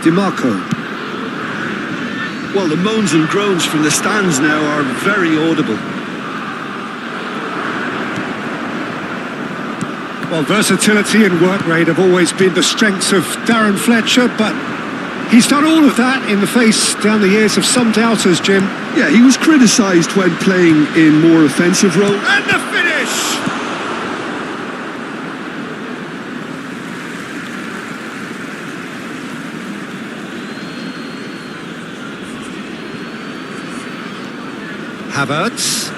DiMarco. Well, the moans and groans from the stands now are very audible. Well, versatility and work rate have always been the strengths of Darren Fletcher, but he's done all of that in the face down the years of some doubters, Jim. Yeah, he was criticised when playing in more offensive roles. And the finish! Havertz.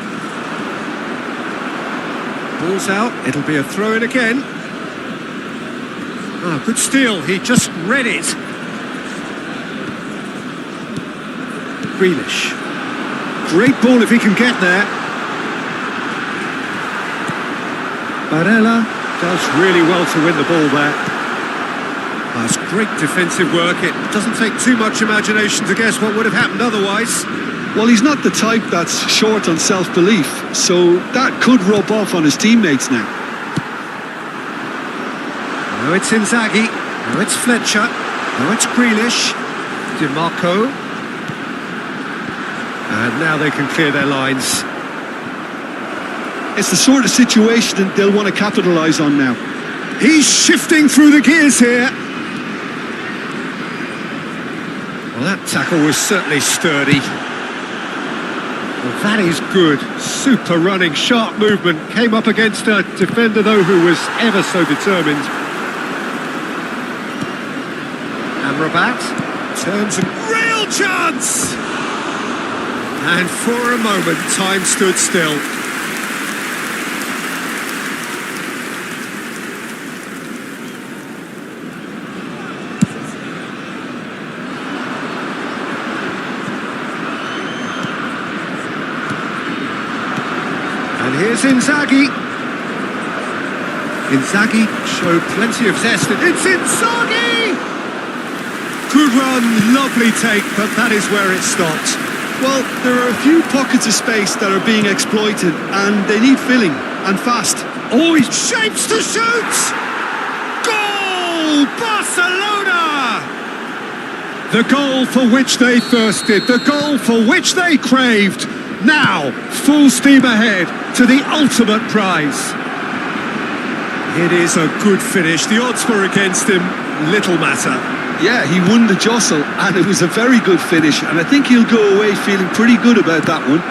Ball's out, it'll be a throw-in again. Oh, good steal, he just read it. Grealish. Great ball if he can get there. Barella does really well to win the ball there. That's great defensive work. It doesn't take too much imagination to guess what would have happened otherwise. Well, he's not the type that's short on self-belief, so that could rub off on his teammates now. Now it's Inzaghi, now it's Fletcher, now it's Grealish, DiMarco. And now they can clear their lines. It's the sort of situation that they'll want to capitalise on now. He's shifting through the gears here. Well, that tackle was certainly sturdy. Well, that is good. Super running, sharp movement. Came up against a defender, though, who was ever so determined. Amrabat turns and real chance! And for a moment, time stood still. And here's Inzaghi. Inzaghi showed plenty of zest. It's Inzaghi! Good run, lovely take, but that is where it stopped. Well, there are a few pockets of space that are being exploited, and they need filling, and fast. Oh, he shapes to shoot! Goal! Barcelona! The goal for which they thirsted, the goal for which they craved. Now, full steam ahead to the ultimate prize. It is a good finish. The odds were against him. Little matter. Yeah, he won the jostle, and it was a very good finish, and I think he'll go away feeling pretty good about that one.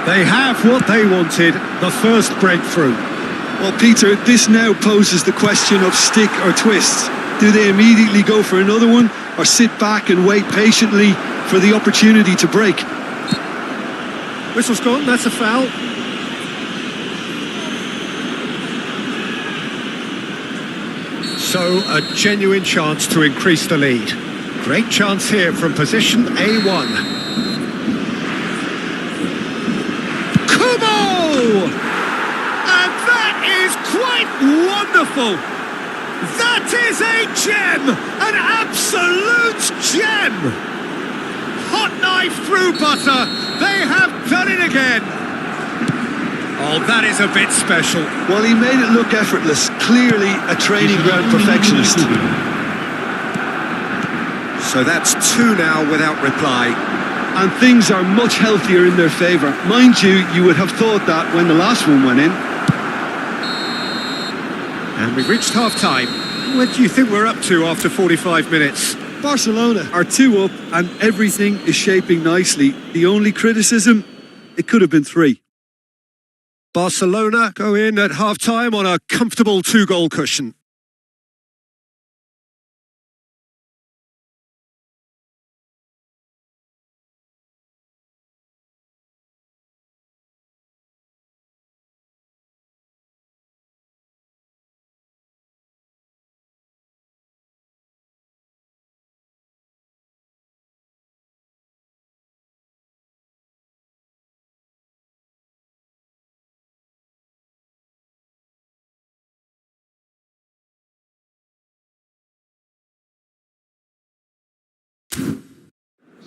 They have what they wanted, the first breakthrough. Well, Peter, this now poses the question of stick or twist. Do they immediately go for another one, or sit back and wait patiently for the opportunity to break? Whistle's gone, that's a foul. So, a genuine chance to increase the lead. Great chance here from position A1. Kubo! And that is quite wonderful! That is a gem! An absolute gem! Hot knife through butter! They have done it again! Oh, that is a bit special. Well, he made it look effortless. Clearly a training ground perfectionist. So that's two now without reply. And things are much healthier in their favour. Mind you, you would have thought that when the last one went in. And we've reached half-time. What do you think we're up to after 45 minutes? Barcelona are 2 up and everything is shaping nicely. The only criticism, it could have been 3. Barcelona go in at half-time on a comfortable 2-goal cushion.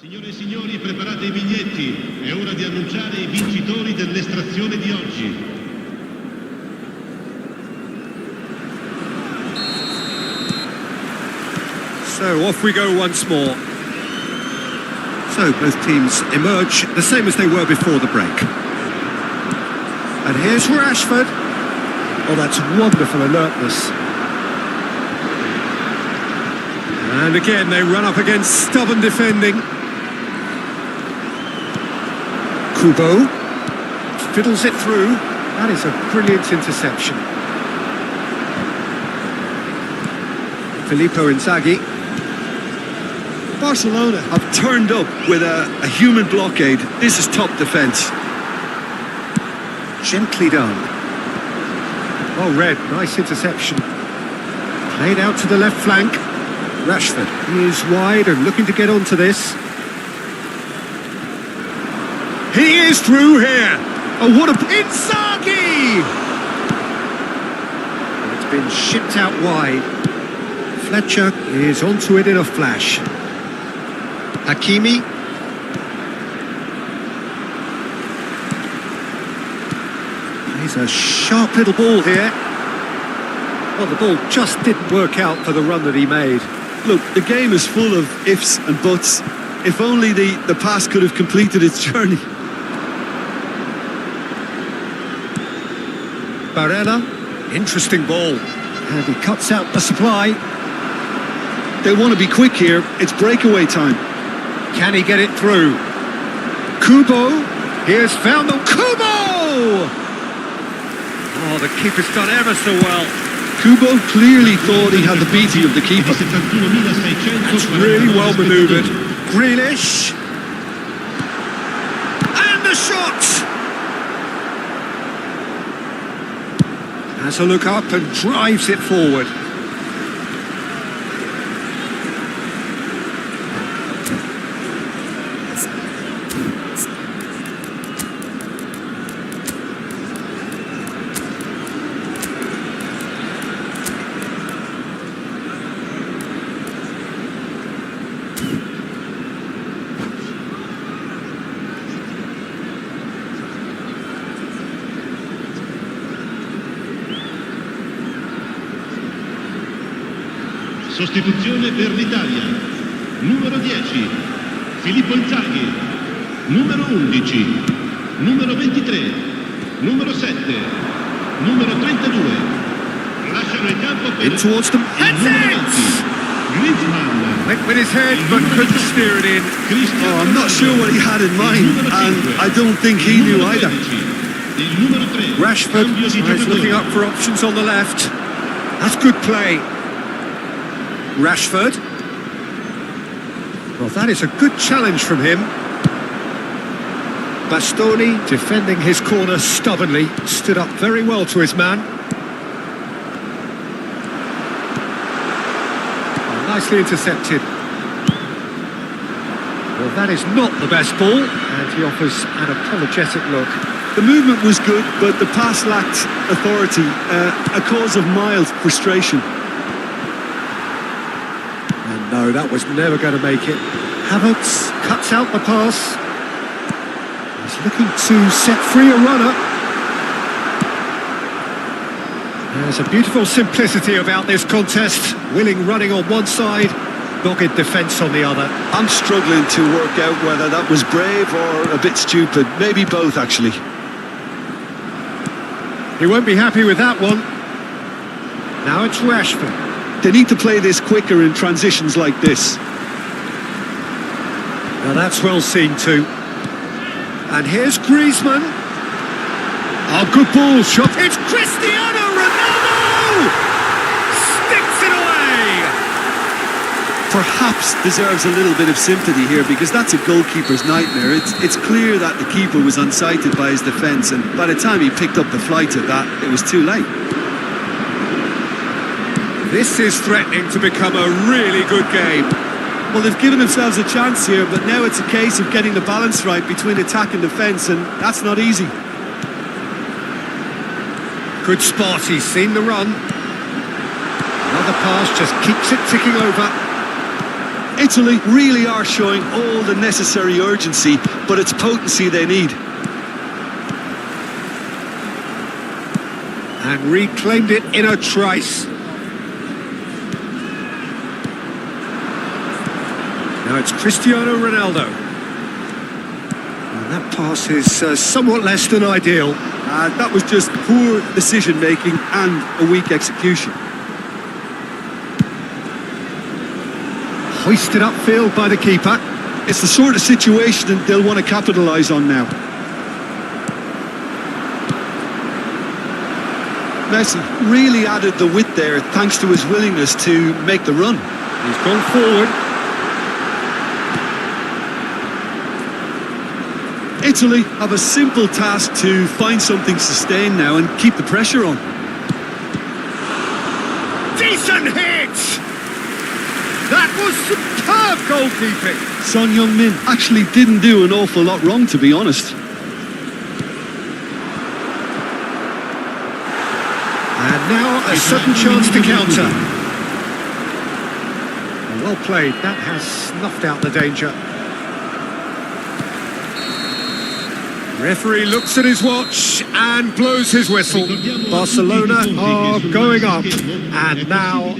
Signore e signori, preparate I biglietti. È ora di annunciare I vincitori dell'estrazione di oggi. So off we go once more. So both teams emerge the same as they were before the break. And here's Rashford. Oh, that's wonderful alertness. And again, they run up against stubborn defending. Kubo fiddles it through. That is a brilliant interception. Filippo Inzaghi. Barcelona have turned up with a human blockade. This is top defence. Gently done. Well read, nice interception. Played out to the left flank. Rashford, he is wide and looking to get onto this. He is through here. Oh, what a... Inzaghi! It's been shipped out wide. Fletcher is onto it in a flash. Hakimi. He's a sharp little ball here. Well, the ball just didn't work out for the run that he made. Look, the game is full of ifs and buts. If only the pass could have completed its journey. Barella, interesting ball. And he cuts out the supply. They want to be quick here. It's breakaway time. Can he get it through? Kubo, he has found the... Kubo! Oh, the keeper's done ever so well. Kubo clearly thought he had the beating of the keeper. That's really well manoeuvred. Grealish. And the shot! Has a look up and drives it forward. Sostituzione per l'Italia. Numero 10, Filippo Inzaghi. Numero 11, numero 23, numero 7, numero 32. Lasciano il campo per In towards them. il numero 20. Griezmann. Went with his head, but couldn't steer it in. Oh, I'm not sure what he had in mind, and I don't think he knew either. Il numero 3. Rashford is looking up for options on the left. That's good play. Rashford. Well, that is a good challenge from him. Bastoni defending his corner stubbornly, stood up very well to his man. Nicely intercepted. Well, that is not the best ball, and he offers an apologetic look. The movement was good, but the pass lacked authority, a cause of mild frustration. And no, that was never going to make it. Havertz cuts out the pass. He's looking to set free a runner. There's a beautiful simplicity about this contest. Willing running on one side, dogged defence on the other. I'm struggling to work out whether that was brave or a bit stupid. Maybe both, actually. He won't be happy with that one. Now it's Rashford. They need to play this quicker in transitions like this. Now that's well seen too. And here's Griezmann. Oh, good ball shot. It's Cristiano Ronaldo! Sticks it away! Perhaps deserves a little bit of sympathy here, because that's a goalkeeper's nightmare. It's clear that the keeper was unsighted by his defence, and by the time he picked up the flight of that, it was too late. This is threatening to become a really good game. Well, they've given themselves a chance here, but now it's a case of getting the balance right between attack and defence, and that's not easy. Good spot, he's seen the run. Another pass just keeps it ticking over. Italy really are showing all the necessary urgency, but it's potency they need. And reclaimed it in a trice. Now it's Cristiano Ronaldo. And that pass is somewhat less than ideal. That was just poor decision-making and a weak execution. Hoisted upfield by the keeper. It's the sort of situation that they'll want to capitalise on now. Messi really added the width there thanks to his willingness to make the run. He's gone forward. Italy have a simple task to find something sustained now and keep the pressure on. Decent hit! That was superb goalkeeping. Son Heung-min actually didn't do an awful lot wrong, to be honest. And now a sudden chance to counter. Well played, that has snuffed out the danger. Referee looks at his watch and blows his whistle. Barcelona are going up, and now...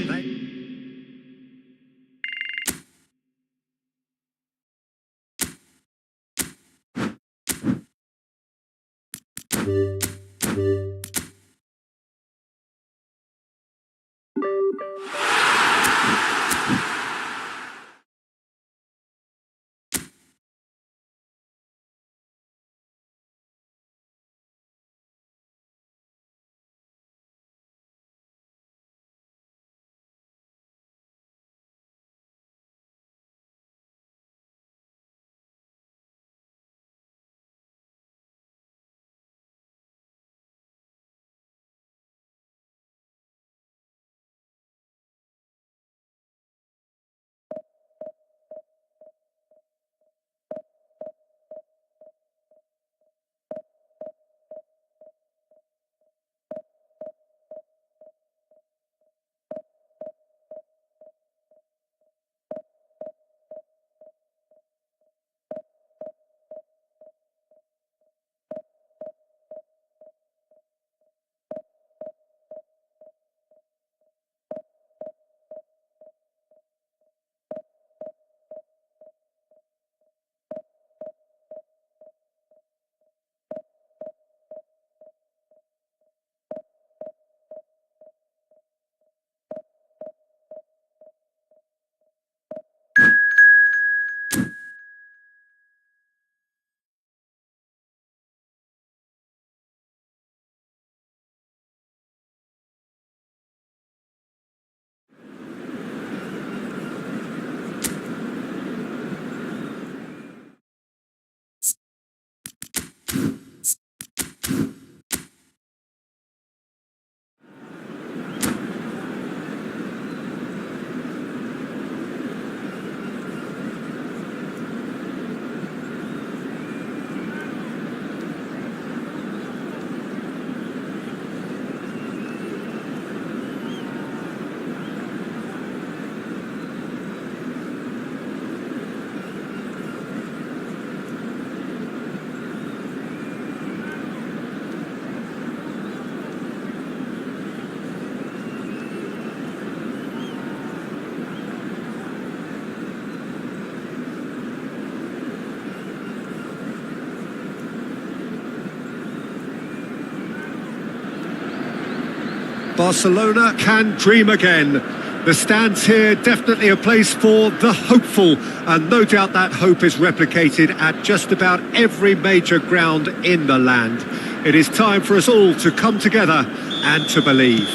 Barcelona can dream again. The stands here definitely a place for the hopeful, and no doubt that hope is replicated at just about every major ground in the land. It is time for us all to come together and to believe.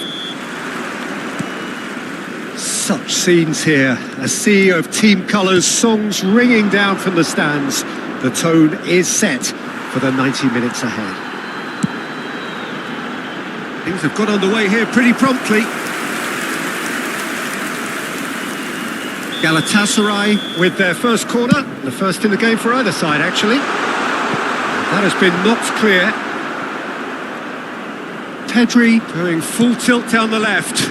Such scenes here, a sea of team colours, songs ringing down from the stands. The tone is set for the 90 minutes ahead. Things have got underway here pretty promptly. Galatasaray with their first corner, the first in the game for either side actually. That has been knocked clear. Pedri going full tilt down the left.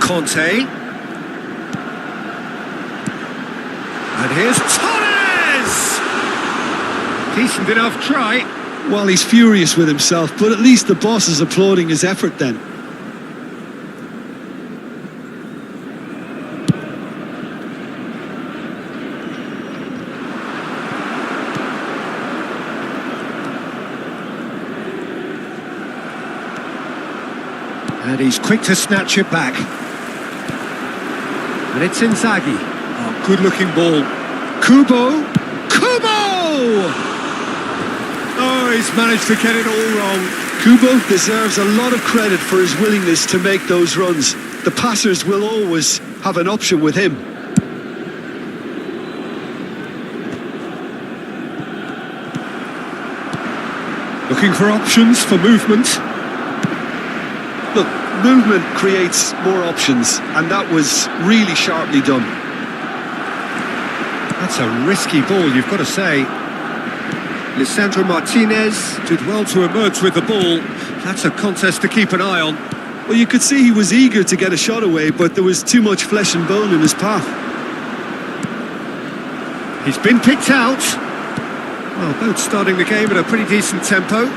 Conte. And here's Torres! Decent enough try. Well, he's furious with himself, but at least the boss is applauding his effort then. And he's quick to snatch it back. And it's Inzaghi. Oh, good-looking ball. Kubo! Kubo! Oh, he's managed to get it all wrong. Kubo deserves a lot of credit for his willingness to make those runs. The passers will always have an option with him. Looking for options for movement. Look, movement creates more options, and that was really sharply done. That's a risky ball, you've got to say. Lisandro Martinez did well to emerge with the ball. That's a contest to keep an eye on. Well, you could see he was eager to get a shot away, but there was too much flesh and bone in his path. He's been picked out. Well, both starting the game at a pretty decent tempo.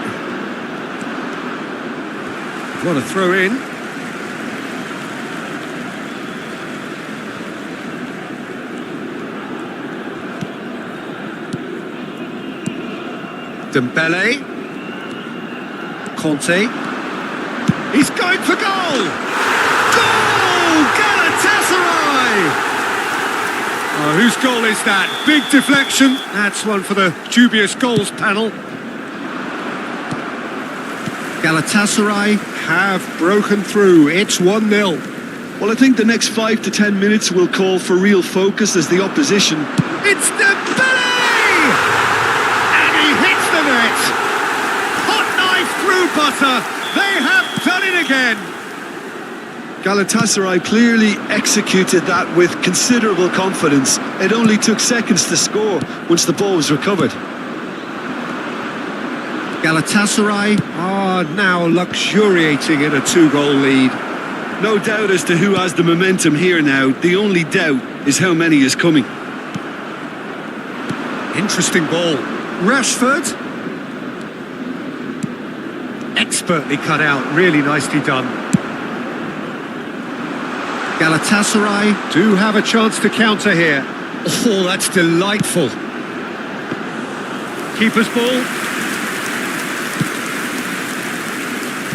What a throw in. Dembele. Conte. He's going for goal! Goal! Galatasaray! Oh, whose goal is that? Big deflection. That's one for the dubious goals panel. Galatasaray have broken through. It's 1-0. Well, I think the next 5 to 10 minutes will call for real focus as the opposition. It's Dembele! And he hits the net. Hot knife through butter. They have done it again. Galatasaray clearly executed that with considerable confidence. It only took seconds to score once the ball was recovered. Galatasaray are now luxuriating in a 2-goal lead. No doubt as to who has the momentum here now. The only doubt is how many is coming. Interesting ball. Rashford. Expertly cut out, really nicely done. Galatasaray do have a chance to counter here. Oh, that's delightful. Keeper's ball.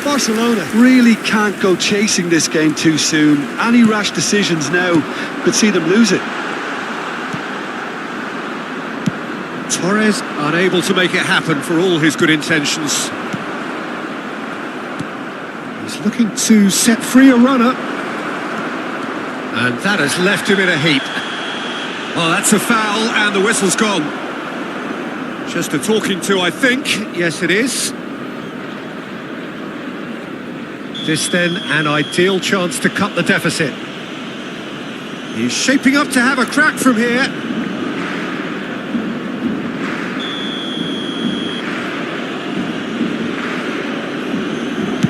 Barcelona really can't go chasing this game too soon. Any rash decisions now could see them lose it. Torres unable to make it happen for all his good intentions. He's looking to set free a runner. And that has left him in a heap. Well, that's a foul and the whistle's gone. Just a talking to, I think. Yes, it is. This then an ideal chance to cut the deficit. He's shaping up to have a crack from here.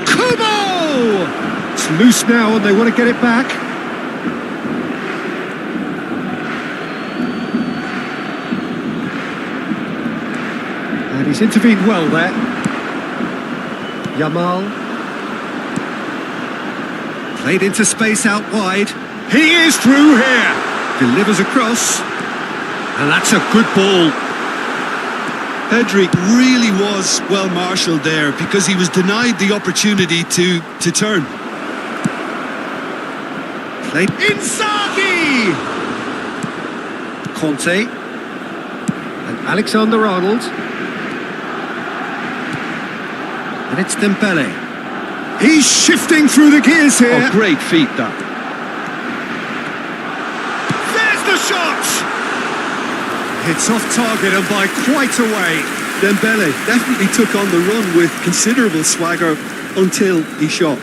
Kubo! It's loose now and they want to get it back. And he's intervened well there. Yamal. Played into space out wide. He is through here. Delivers across. And that's a good ball. Pedri really was well marshalled there because he was denied the opportunity to turn. They Inzaghi! Conte. And Alexander-Arnold. And it's Dembele. He's shifting through the gears here. Oh, great feat, that. There's the shot! It's off target and by quite a way. Dembele definitely took on the run with considerable swagger until he shot.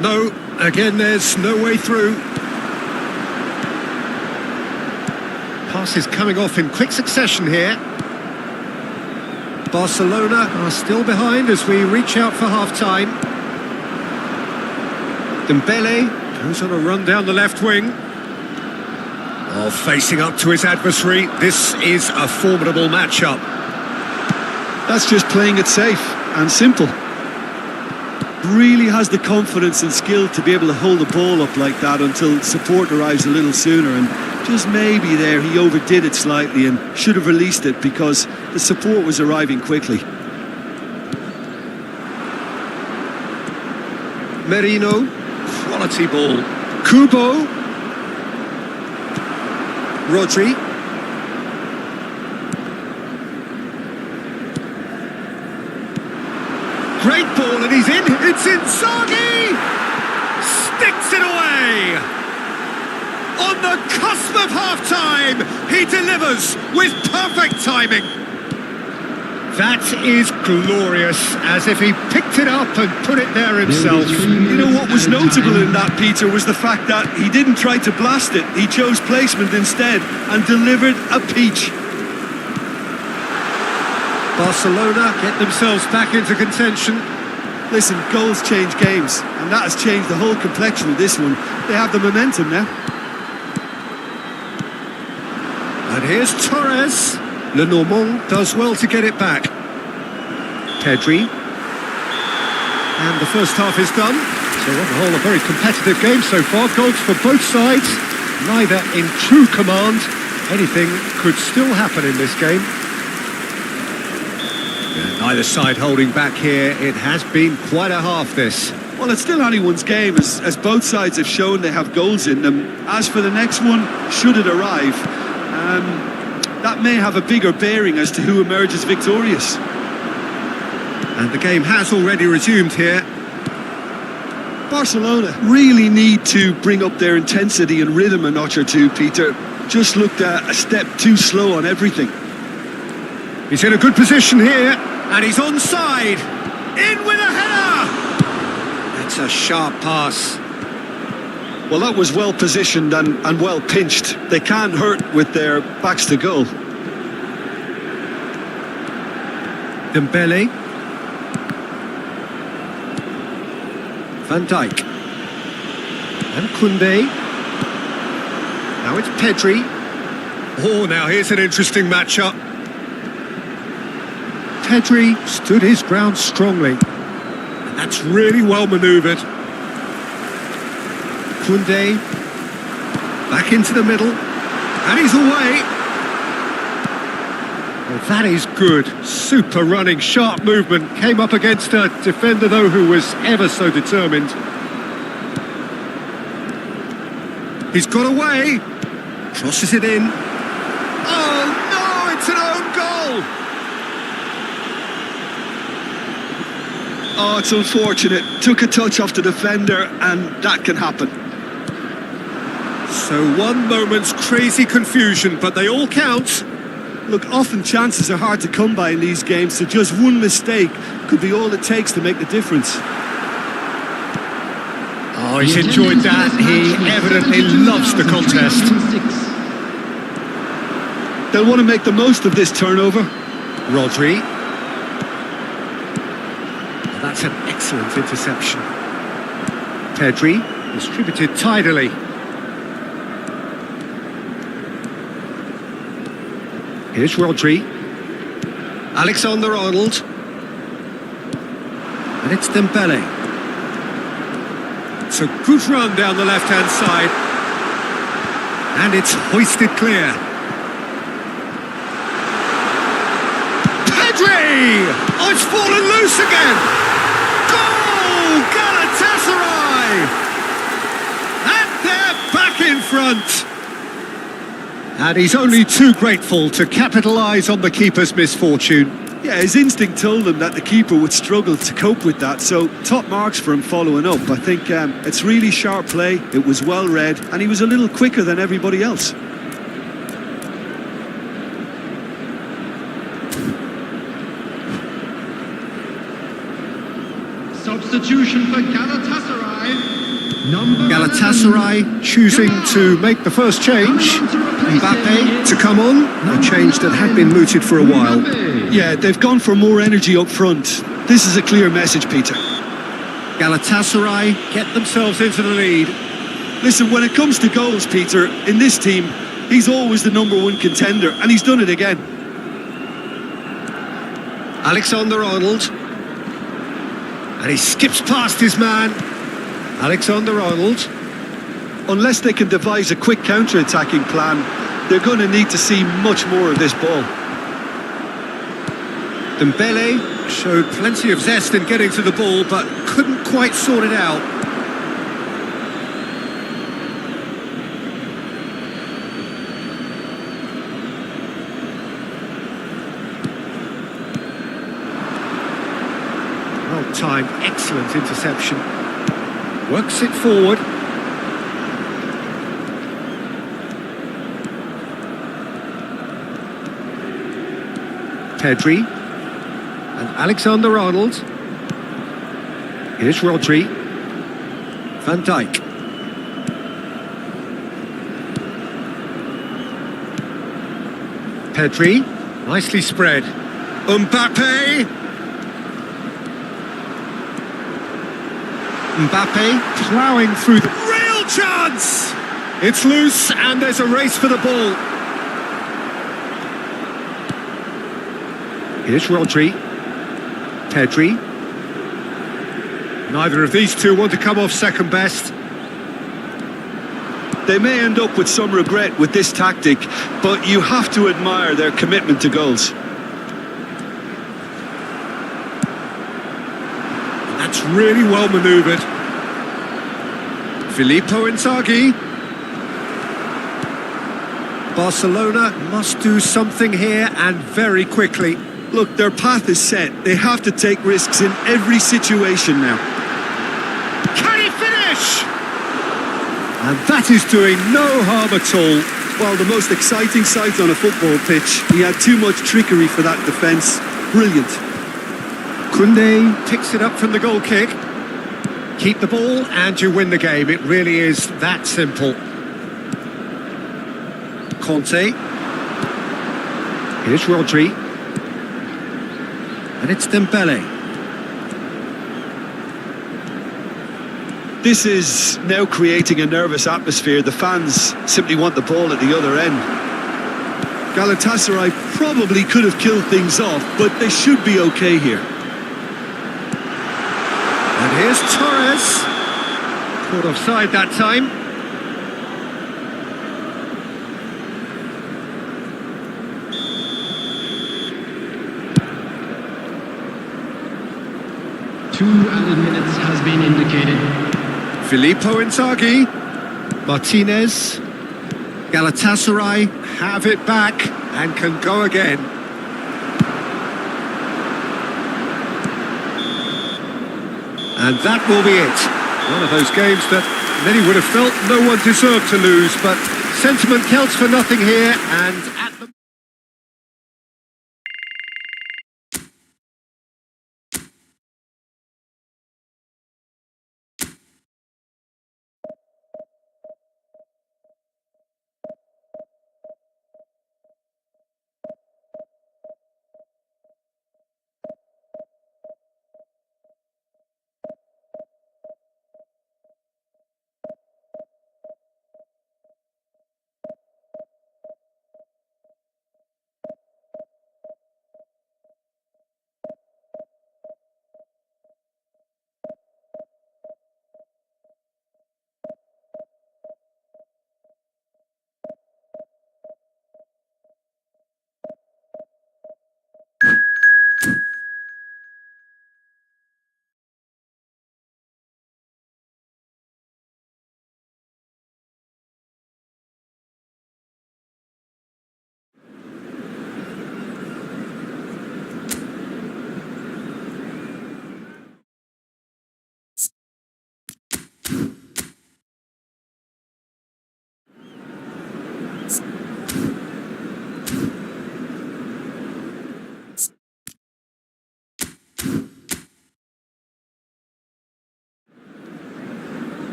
No, again there's no way through. Pass is coming off in quick succession here. Barcelona are still behind as we reach out for half-time. Dembele goes on a run down the left wing. Oh, facing up to his adversary. This is a formidable matchup. That's just playing it safe and simple. Really has the confidence and skill to be able to hold the ball up like that until support arrives a little sooner, and just maybe there he overdid it slightly and should have released it because the support was arriving quickly. Merino, quality ball. Kubo. Rodri. Great ball and he's in. It's Inzaghi! Sticks it away! On the cusp of half-time, he delivers with perfect timing. That is glorious, as if he picked it up and put it there himself. You know what was notable in that, Peter, was the fact that he didn't try to blast it. He chose placement instead and delivered a peach. Barcelona get themselves back into contention. Listen, goals change games, and that has changed the whole complexion of this one. They have the momentum now. And here's Torres. Le Normand does well to get it back. Pedri. And the first half is done. So on the whole, a very competitive game so far. Goals for both sides. Neither in true command. Anything could still happen in this game. Yeah, neither side holding back here. It has been quite a half, this. Well, it's still anyone's game, as both sides have shown they have goals in them. As for the next one, should it arrive, that may have a bigger bearing as to who emerges victorious. And the game has already resumed here. Barcelona really need to bring up their intensity and rhythm a notch or two, Peter. Just looked a step too slow on everything. He's in a good position here, and he's onside. In with a header! It's a sharp pass. Well, that was well positioned and well pinched. They can't hurt with their backs to goal. Dembele. Van Dijk. And Koundé. Now it's Pedri. Oh, now here's an interesting matchup. Pedri stood his ground strongly. And that's really well manoeuvred. Koundé. Back into the middle. And he's away. Well, that is good. Super running, sharp movement. Came up against a defender, though, who was ever so determined. He's got away. Crosses it in. Oh, no, it's an own goal. Oh, it's unfortunate. Took a touch off the defender, and that can happen. So one moment's crazy confusion, but they all count. Look, often chances are hard to come by in these games, so just one mistake could be all it takes to make the difference. Oh, he's enjoyed that. He evidently loves the contest. They'll want to make the most of this turnover. Rodri. That's an excellent interception. Pedri, distributed tidily. Here's Rodri. Alexander-Arnold. And it's Dembele. It's a good run down the left-hand side. And it's hoisted clear. Pedri! Oh, it's fallen loose again! Goal! Galatasaray! And they're back in front! And he's only too grateful to capitalise on the keeper's misfortune. Yeah, his instinct told him that the keeper would struggle to cope with that, so top marks for him following up. I think it's really sharp play, it was well read, and he was a little quicker than everybody else. Substitution for Galatasaray. Galatasaray choosing to make the first change. Mbappe to come on, a change that had been mooted for a while. Yeah, they've gone for more energy up front. This is a clear message, Peter. Galatasaray get themselves into the lead. Listen, when it comes to goals, Peter, in this team, he's always the #1 contender, and he's done it again. Alexander-Arnold. And he skips past his man. Alexander-Arnold. Unless they can devise a quick counter-attacking plan, they're going to need to see much more of this ball. Dembele showed plenty of zest in getting to the ball, but couldn't quite sort it out. Well-timed, excellent interception. Works it forward. Pedri and Alexander-Arnold. Here's Rodri. Van Dijk. Pedri, nicely spread. Mbappe. Mbappe ploughing through the real chance. It's loose and there's a race for the ball. Here's Rodri. Pedri. Neither of these two want to come off second best. They may end up with some regret with this tactic, but you have to admire their commitment to goals. That's really well manoeuvred. Filippo Inzaghi. Barcelona must do something here and very quickly. Look, their path is set. They have to take risks in every situation now. Can he finish? And that is doing no harm at all. Well, the most exciting sight on a football pitch. He had too much trickery for that defence. Brilliant. Koundé picks it up from the goal kick. Keep the ball and you win the game. It really is that simple. Conte. Here's Rodri. And it's Dembele. This is now creating a nervous atmosphere. The fans simply want the ball at the other end. Galatasaray probably could have killed things off, but they should be okay here. And here's Torres. Caught offside that time. Two added minutes has been indicated. Filippo Inzaghi. Martinez. Galatasaray have it back and can go again. And that will be it. One of those games that many would have felt no one deserved to lose, but sentiment counts for nothing here, and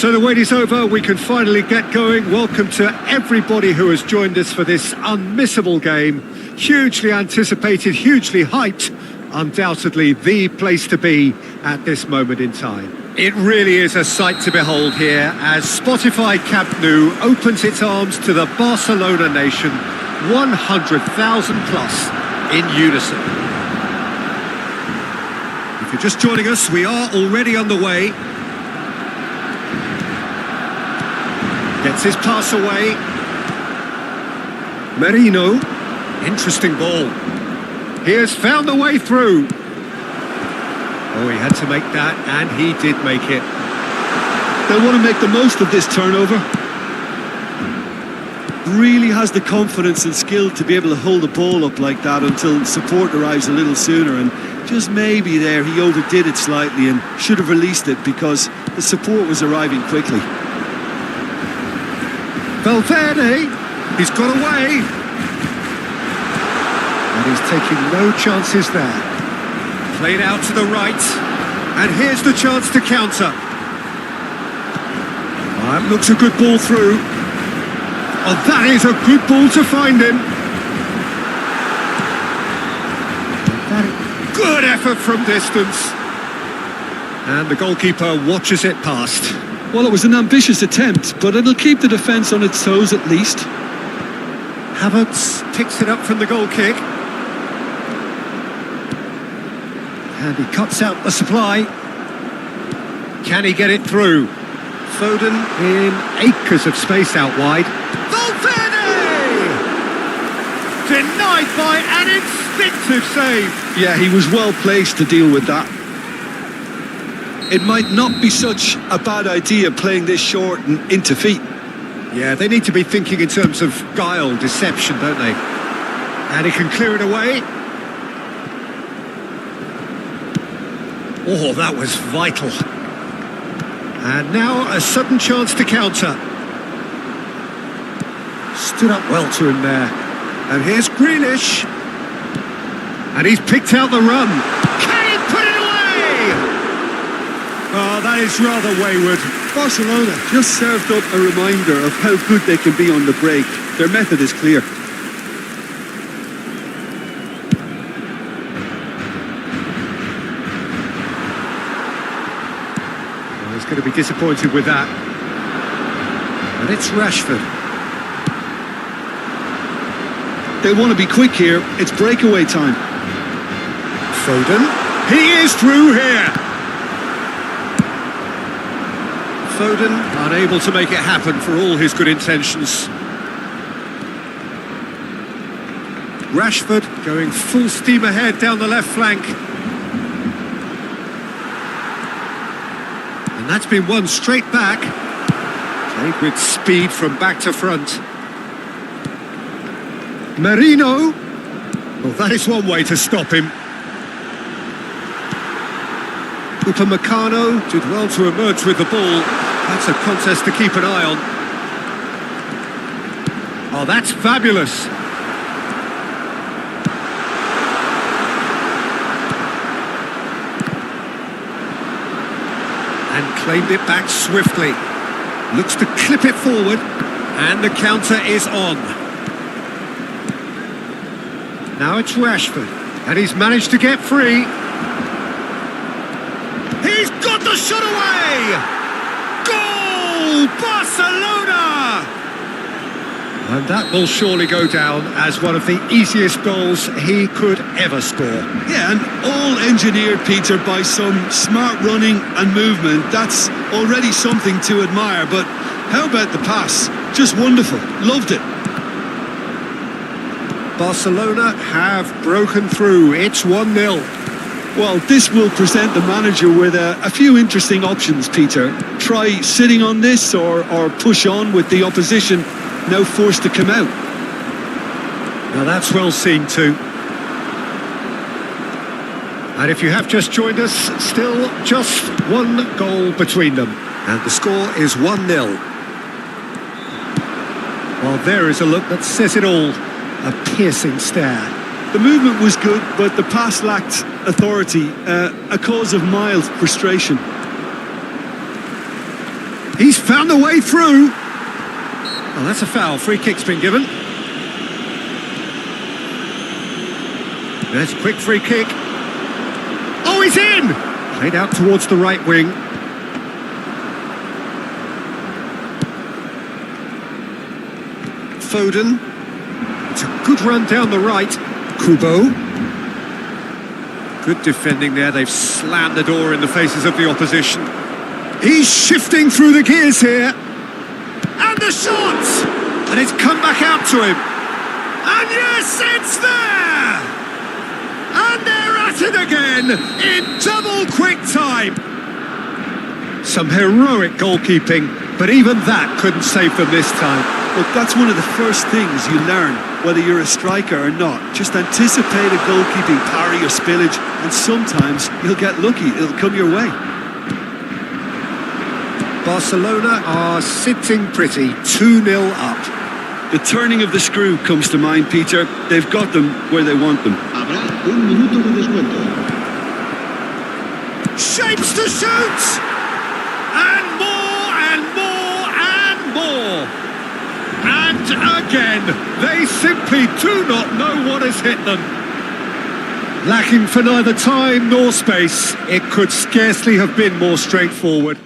So the wait is over, we can finally get going. Welcome to everybody who has joined us for this unmissable game. Hugely anticipated, hugely hyped. Undoubtedly the place to be at this moment in time. It really is a sight to behold here as Spotify Camp Nou opens its arms to the Barcelona nation, 100,000 plus in unison. If you're just joining us, we are already underway. Gets his pass away. Merino. Interesting ball. He has found the way through. Oh, he had to make that, and he did make it. They'll want to make the most of this turnover. Really has the confidence and skill to be able to hold the ball up like that until support arrives a little sooner, and just maybe there he overdid it slightly and should have released it because the support was arriving quickly. Valverde, he's got away. And he's taking no chances there. Played out to the right. And here's the chance to counter. That looks a good ball through. Oh, that is a good ball to find him. Good effort from distance. And the goalkeeper watches it past. Well, it was an ambitious attempt, but it'll keep the defence on its toes at least. Havertz picks it up from the goal kick. And he cuts out the supply. Can he get it through? Foden in acres of space out wide. Valverde! Denied by an instinctive save. Yeah, he was well placed to deal with that. It might not be such a bad idea playing this short and into feet. Yeah, they need to be thinking in terms of guile, deception, don't they? And he can clear it away. Oh, that was vital. And now a sudden chance to counter. Stood up well to him there. And here's Grealish. And he's picked out the run. Can he put it away? Oh, that is rather wayward. Barcelona just served up a reminder of how good they can be on the break. Their method is clear. Well, he's going to be disappointed with that. And it's Rashford. They want to be quick here. It's breakaway time. Foden. He is through here. Foden unable to make it happen for all his good intentions. Rashford going full steam ahead down the left flank. And that's been won straight back. Played with speed from back to front. Merino. Well, that is one way to stop him. Upamecano did well to emerge with the ball. That's a contest to keep an eye on. Oh, that's fabulous. And claimed it back swiftly. Looks to clip it forward. And the counter is on. Now it's Rashford. And he's managed to get free. He's got the shot away! Goal! Barcelona! And that will surely go down as one of the easiest goals he could ever score. Yeah, and all engineered, Peter, by some smart running and movement. That's already something to admire, but how about the pass? Just wonderful. Loved it. Barcelona have broken through. It's 1-0. Well, this will present the manager with a few interesting options, Peter. Try sitting on this or push on with the opposition now forced to come out. Now that's well seen too. And if you have just joined us, still just one goal between them. And the score is 1-0. Well, there is a look that says it all. A piercing stare. The movement was good, but the pass lacked authority, a cause of mild frustration. He's found a way through. Oh, that's a foul. Free kick's been given. There's a quick free kick. Oh, he's in! Played out towards the right wing. Foden. It's a good run down the right. Kubo. Good defending there. They've slammed the door in the faces of the opposition. He's shifting through the gears here. And the shot! And it's come back out to him. And yes, it's there! And they're at it again in double quick time. Some heroic goalkeeping, but even that couldn't save them this time. Look, that's one of the first things you learn, whether you're a striker or not. Just anticipate a goalkeeping parry or spillage, and sometimes you'll get lucky. It'll come your way. Barcelona are sitting pretty, 2-0 up. The turning of the screw comes to mind, Peter. They've got them where they want them. Habrá un minuto de descuento. Shapes to shoot! And more and more and more! And again, they simply do not know what has hit them. Lacking for neither time nor space, it could scarcely have been more straightforward.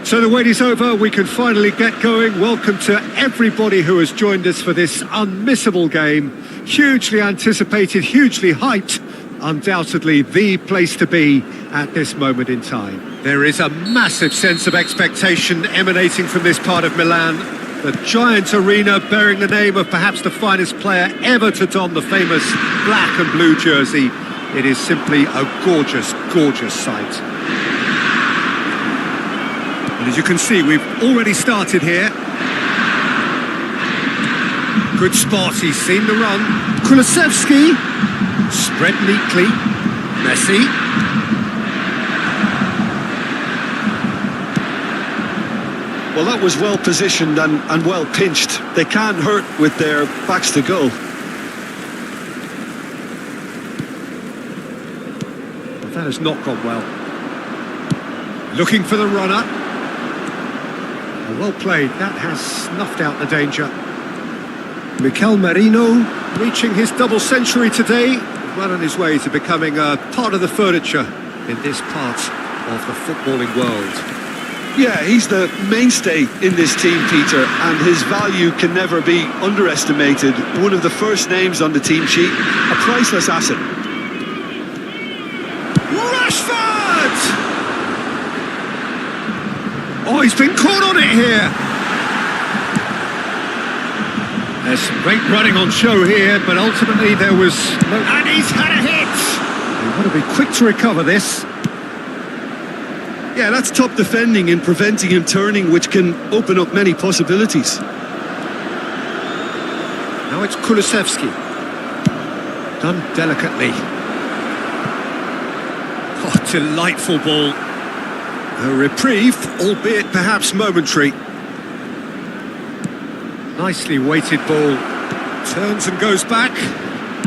So the wait is over, we can finally get going. Welcome to everybody who has joined us for this unmissable game. Hugely anticipated, hugely hyped. Undoubtedly the place to be at this moment in time. There is a massive sense of expectation emanating from this part of Milan. The giant arena bearing the name of perhaps the finest player ever to don the famous black and blue jersey. It is simply a gorgeous, gorgeous sight. And as you can see, we've already started here. Good spot, he's seen the run. Kulusevski, spread neatly. Messi. Well, that was well positioned and well pinched. They can't hurt with their backs to goal. Well, that has not gone well. Looking for the runner. Well played, that has snuffed out the danger. Mikel Merino reaching his double century today, well on his way to becoming a part of the furniture in this part of the footballing world. Yeah, he's the mainstay in this team, Peter, and his value can never be underestimated. One of the first names on the team sheet, a priceless asset. Rashford! Oh, he's been caught on it here. There's some great running on show here, but ultimately there was no... And he's had a hit! They want to be quick to recover this. Yeah, that's top defending and preventing him turning, which can open up many possibilities. Now it's Kulusevski. Done delicately. Oh, delightful ball. A reprieve, albeit perhaps momentary. Nicely weighted ball. Turns and goes back.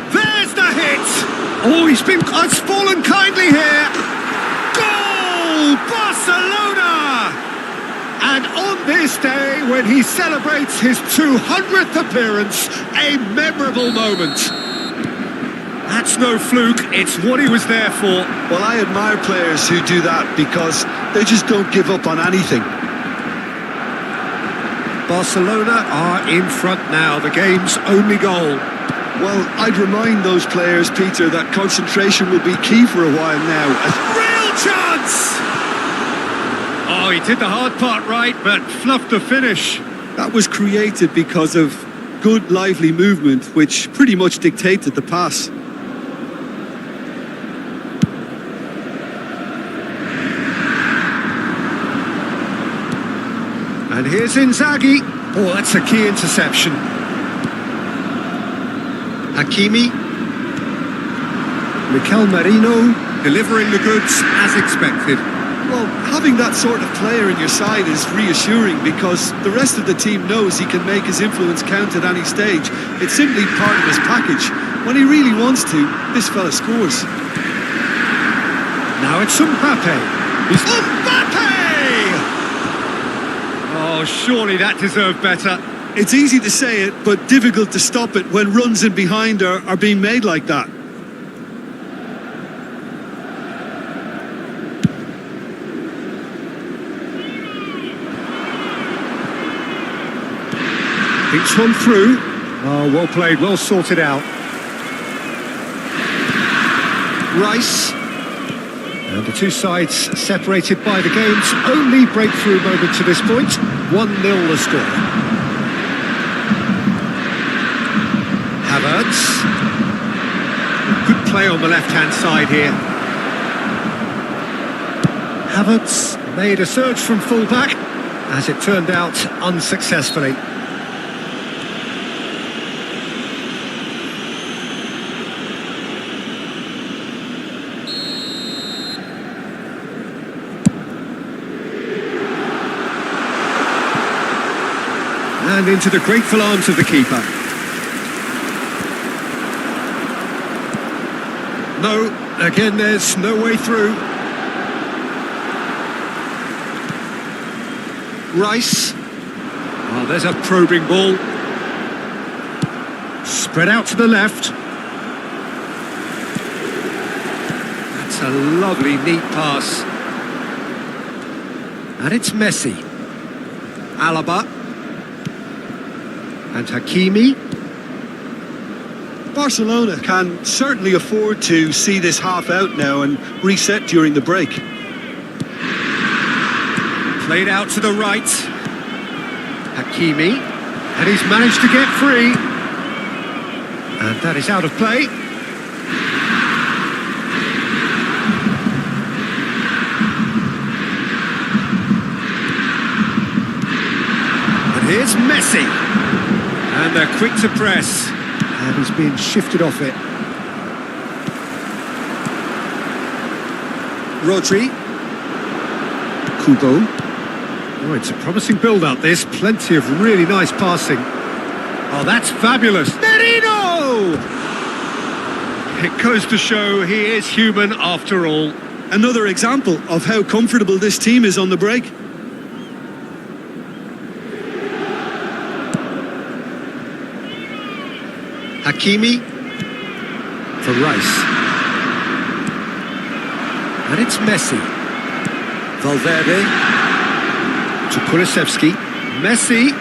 There's the hit! Oh, it's fallen kindly here. Goal! Barcelona! And on this day, when he celebrates his 200th appearance, a memorable moment. That's no fluke, it's what he was there for. Well, I admire players who do that because they just don't give up on anything. Barcelona are in front now, the game's only goal. Well, I'd remind those players, Peter, that concentration will be key for a while now. Real chance! Oh, he did the hard part right, but fluffed the finish. That was created because of good, lively movement, which pretty much dictated the pass. And here's Inzaghi. Oh, that's a key interception. Hakimi. Mikel Merino delivering the goods as expected. Well, having that sort of player in your side is reassuring because the rest of the team knows he can make his influence count at any stage. It's simply part of his package. When he really wants to, this fella scores. Now it's Mbappe. Mbappe! Oh, surely that deserved better. It's easy to say it, but difficult to stop it when runs in behind are being made like that. It's gone through. Oh, well played, well sorted out. Rice. And the two sides separated by the game's only breakthrough moment to this point. 1-0 the score. Havertz. Good play on the left-hand side here. Havertz made a surge from full-back, as it turned out unsuccessfully. And into the grateful arms of the keeper. No, again there's no way through. Rice. Oh, there's a probing ball. Spread out to the left. That's a lovely, neat pass. And it's Messi. Alaba. And Hakimi. Barcelona can certainly afford to see this half out now and reset during the break. Played out to the right. Hakimi. And he's managed to get free. And that is out of play. And here's Messi. And they're quick to press. And he's being shifted off it. Rodri. Kubo. Oh, it's a promising build-up, this. Plenty of really nice passing. Oh, that's fabulous. Merino! It goes to show he is human after all. Another example of how comfortable this team is on the break. Hakimi for Rice. And it's Messi. Valverde to Kulusevski. Messi.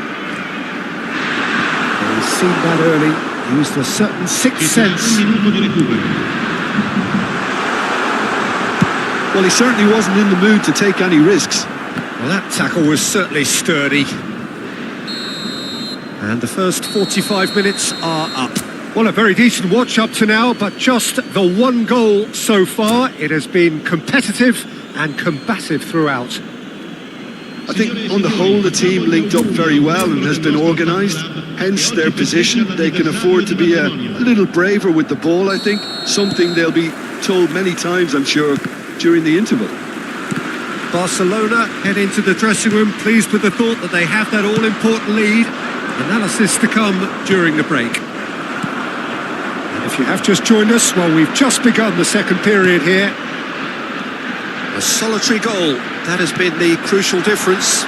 He's seen that early. Used a certain sixth sense. Well, he certainly wasn't in the mood to take any risks. Well, that tackle was certainly sturdy. And the first 45 minutes are up. Well, a very decent watch up to now, but just the one goal so far. It has been competitive and combative throughout. I think on the whole the team linked up very well and has been organised, hence their position. They can afford to be a little braver with the ball, I think. Something they'll be told many times, I'm sure, during the interval. Barcelona head into the dressing room pleased with the thought that they have that all-important lead. Analysis to come during the break. And if you have just joined us, well, we've just begun the second period here. A solitary goal, that has been the crucial difference.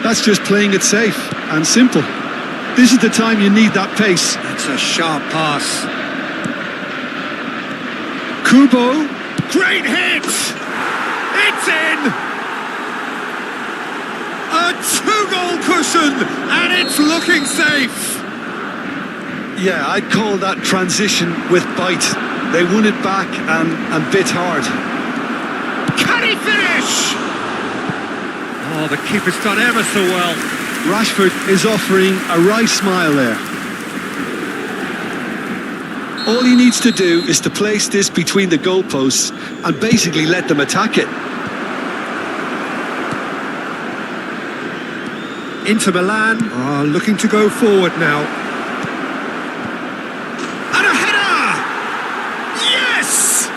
That's just playing it safe and simple. This is the time you need that pace. That's a sharp pass. Kubo, great hit! It's in! A two-goal cushion, and it's looking safe! Yeah, I'd call that transition with bite. They won it back and bit hard. Can he finish? Oh, the keeper's done ever so well. Rashford is offering a wry smile there. All he needs to do is to place this between the goalposts and basically let them attack it. Inter Milan are looking to go forward now. And a header! Yes!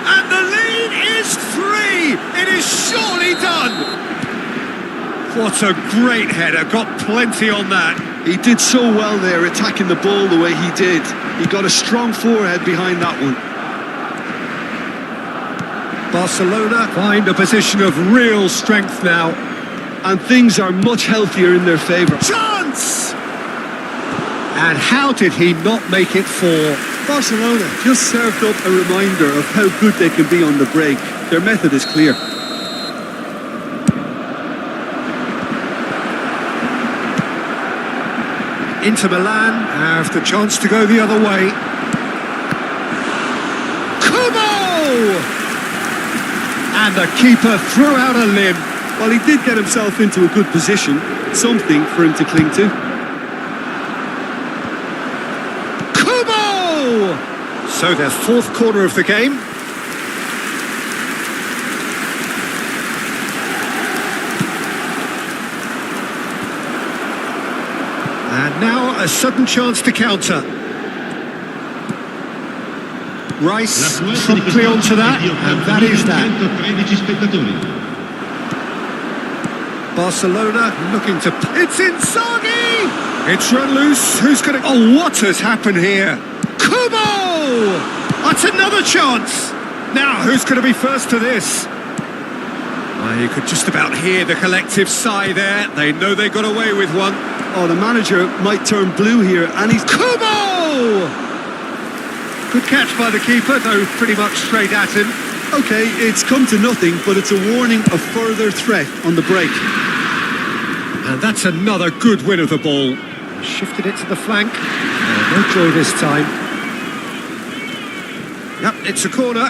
And the lead is 3! It is surely done! What a great header, got plenty on that. He did so well there, attacking the ball the way he did. He got a strong forehead behind that one. Barcelona find a position of real strength now. And things are much healthier in their favour. Chance! And how did he not make it 4? Barcelona just served up a reminder of how good they can be on the break. Their method is clear. Inter Milan have the chance to go the other way. Kubo! And the keeper threw out a limb. Well, he did get himself into a good position, something for him to cling to. Kubo! So their fourth quarter of the game. And now a sudden chance to counter. Rice promptly onto that, and that is that. Barcelona looking to... It's Inzaghi! It's run loose. Who's going to... Oh, what has happened here? Kubo! That's another chance. Now, who's going to be first to this? Well, you could just about hear the collective sigh there. They know they got away with one. Oh, the manager might turn blue here, and he's... Kubo! Good catch by the keeper, though pretty much straight at him. Okay, it's come to nothing, but it's a warning of further threat on the break. And that's another good win of the ball. Shifted it to the flank. No joy this time. Yep, it's a corner.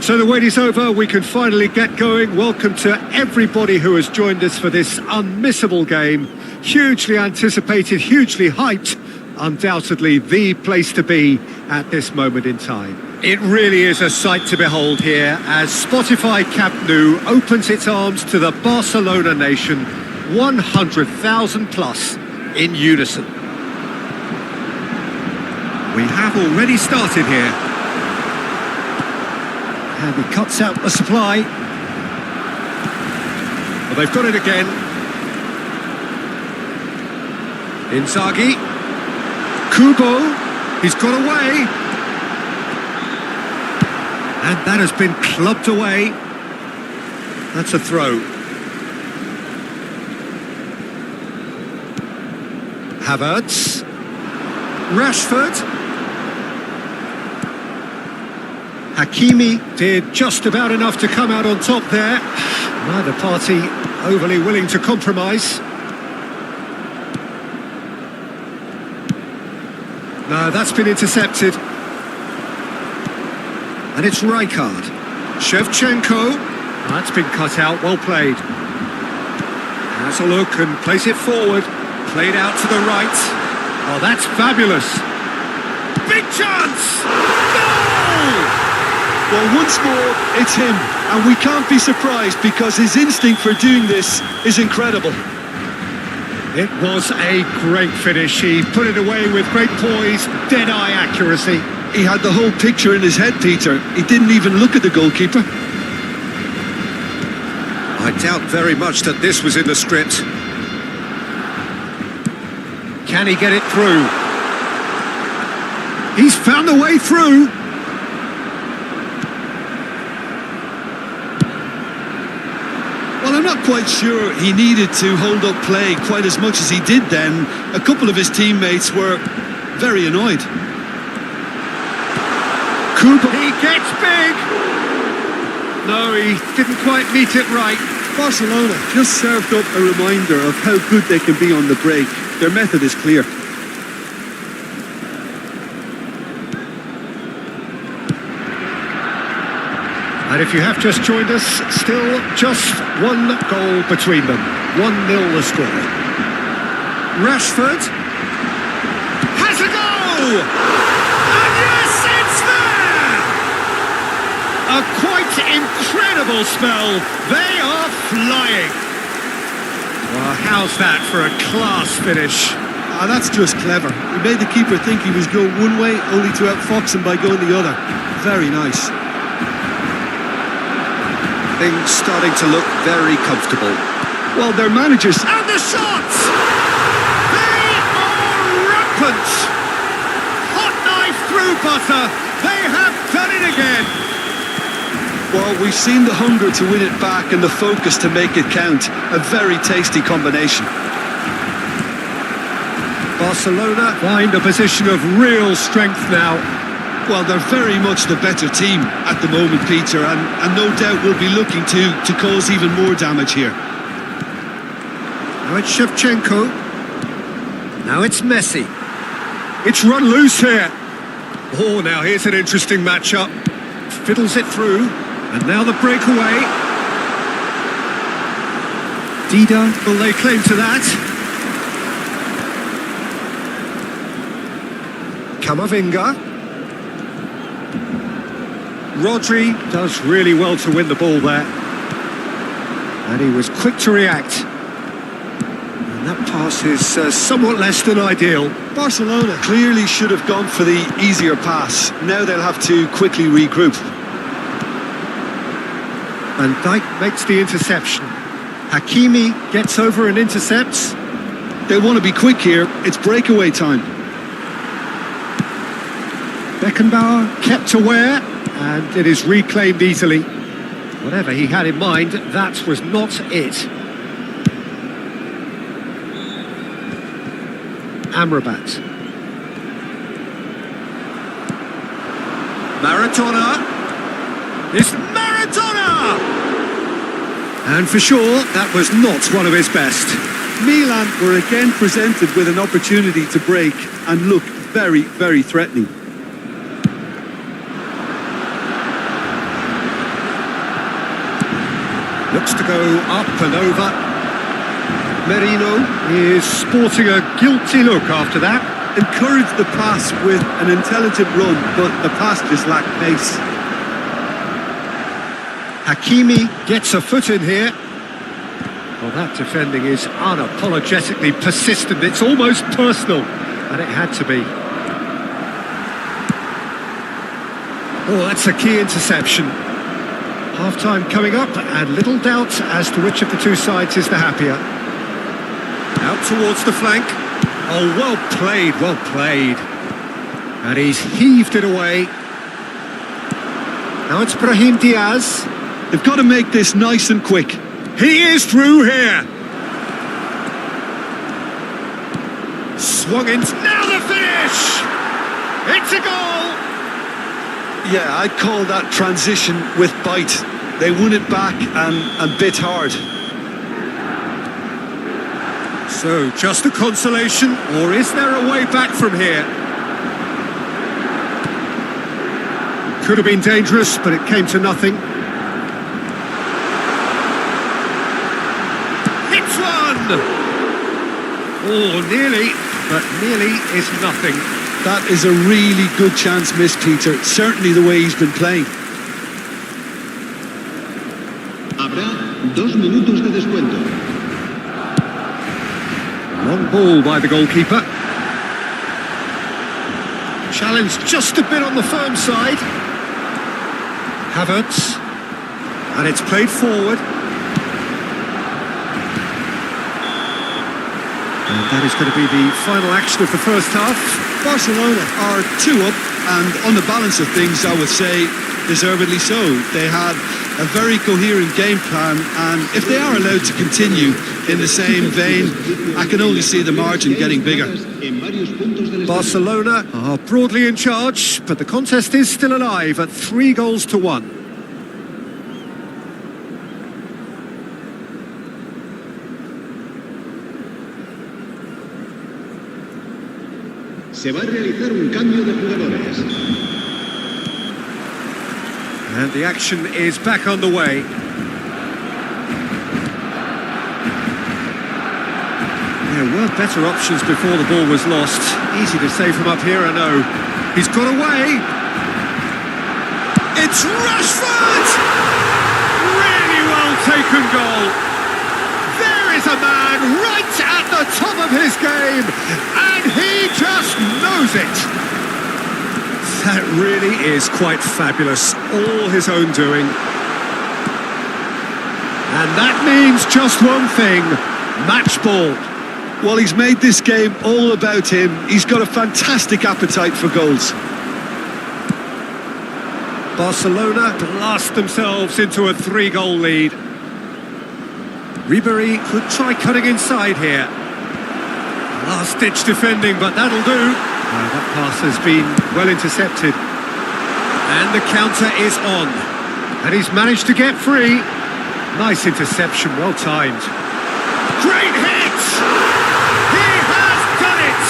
So the wait is over, we can finally get going. Welcome to everybody who has joined us for this unmissable game. Hugely anticipated, hugely hyped. Undoubtedly the place to be at this moment in time. It really is a sight to behold here as Spotify Camp Nou opens its arms to the Barcelona nation, 100,000 plus in unison. We have already started here. And he cuts out the supply. Well, they've got it again. Inzaghi. Kubo. He's got away. And that has been clubbed away. That's a throw. Havertz. Rashford. Hakimi did just about enough to come out on top there. Neither party overly willing to compromise. No, that's been intercepted. And it's Rijkaard. Shevchenko. That's been cut out, well played. Has a look and plays it forward. Played out to the right. Oh, that's fabulous. Big chance! Goal! Well, once more, it's him. And we can't be surprised because his instinct for doing this is incredible. It was a great finish. He put it away with great poise, dead-eye accuracy. He had the whole picture in his head, Peter. He didn't even look at the goalkeeper. I doubt very much that this was in the script. Can he get it through? He's found a way through. Well, I'm not quite sure he needed to hold up play quite as much as he did then. A couple of his teammates were very annoyed. Cooper, he gets big! No, he didn't quite meet it right. Barcelona just served up a reminder of how good they can be on the break. Their method is clear. And if you have just joined us, still just one goal between them. 1-0 the score. Rashford has a goal! And yes, it's there! A quite incredible spell. They are flying. Well, how's that for a class finish? Ah, that's just clever. He made the keeper think he was going one way, only to outfox him by going the other. Very nice. Things starting to look very comfortable. Well, their managers... And the shots! They are rampant! Hot knife through butter. They have done it again. Well, we've seen the hunger to win it back and the focus to make it count. A very tasty combination. Barcelona find a position of real strength now. Well, they're very much the better team at the moment, Peter, and no doubt will be looking to cause even more damage here. Now it's Shevchenko. Now it's Messi. It's run loose here. Oh, now here's an interesting matchup. Fiddles it through, and now the breakaway. Dida will lay claim to that. Camavinga. Rodri does really well to win the ball there. And he was quick to react. And that pass is somewhat less than ideal. Barcelona clearly should have gone for the easier pass. Now they'll have to quickly regroup. Van Dijk makes the interception. Hakimi gets over and intercepts. They want to be quick here. It's breakaway time. Beckenbauer kept aware. And it is reclaimed easily. Whatever he had in mind, that was not it. Amrabat. Maradona. It's Maradona! And for sure, that was not one of his best. Milan were again presented with an opportunity to break and look very, very threatening. Looks to go up and over. Merino is sporting a guilty look after that. Encouraged the pass with an intelligent run, but the pass just lacked pace. Hakimi gets a foot in here. Well, that defending is unapologetically persistent. It's almost personal, and it had to be. Oh, that's a key interception. Half-time coming up, and little doubt as to which of the two sides is the happier. Out towards the flank. Oh, well played, well played. And he's heaved it away. Now it's Brahim Diaz. They've got to make this nice and quick. He is through here. Swung in. Now the finish! It's a goal! Yeah, I'd call that transition with bite. They won it back and bit hard. So, just a consolation, or is there a way back from here? Could have been dangerous, but it came to nothing. Hits one! Oh, nearly, but nearly is nothing. That is a really good chance missed, Peter. Certainly the way he's been playing. Habrá 2 minutos de descuento. Long ball by the goalkeeper. Challenge just a bit on the firm side. Havertz. And it's played forward. And that is going to be the final action of the first half. Barcelona are 2 up, and on the balance of things, I would say deservedly so. They had a very coherent game plan, and if they are allowed to continue in the same vein, I can only see the margin getting bigger. Barcelona are broadly in charge, but the contest is still alive at 3-1. Se va a realizar un cambio de jugadores. And the action is back on the way. There were better options before the ball was lost. Easy to save from up here, I know. He's got away. It's Rashford! Really well taken goal. There is a man right at the top of his game, and he just knows it. That really is quite fabulous. All his own doing. And that means just one thing. Match ball. Well, he's made this game all about him. He's got a fantastic appetite for goals. Barcelona blast themselves into a 3-goal lead. Ribéry could try cutting inside here. Last-ditch defending, but that'll do. That pass has been well intercepted. And the counter is on. And he's managed to get free. Nice interception, well timed. Great hit! He has done it!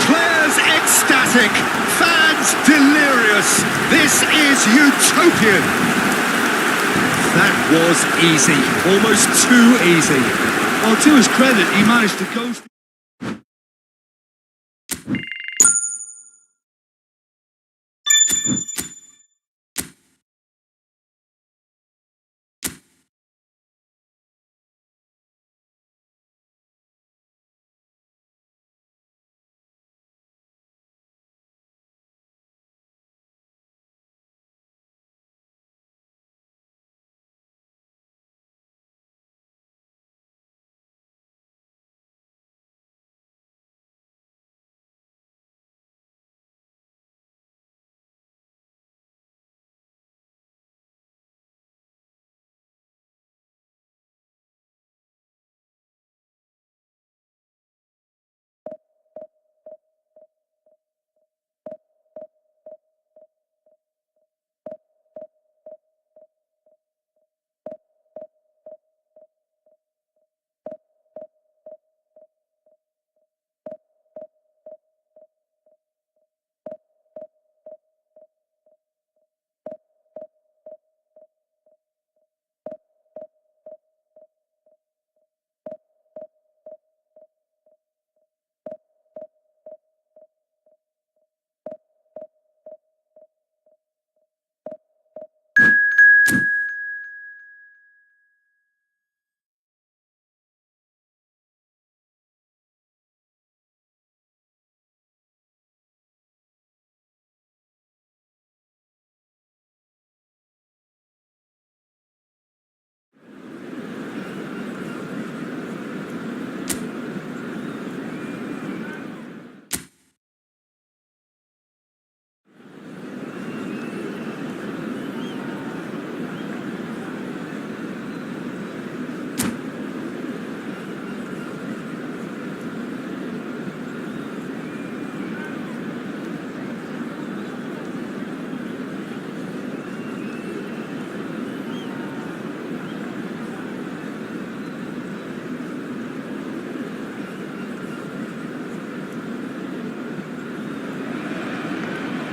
Players ecstatic, fans delirious. This is utopian. That was easy, almost too easy. Well, to his credit, he managed to go...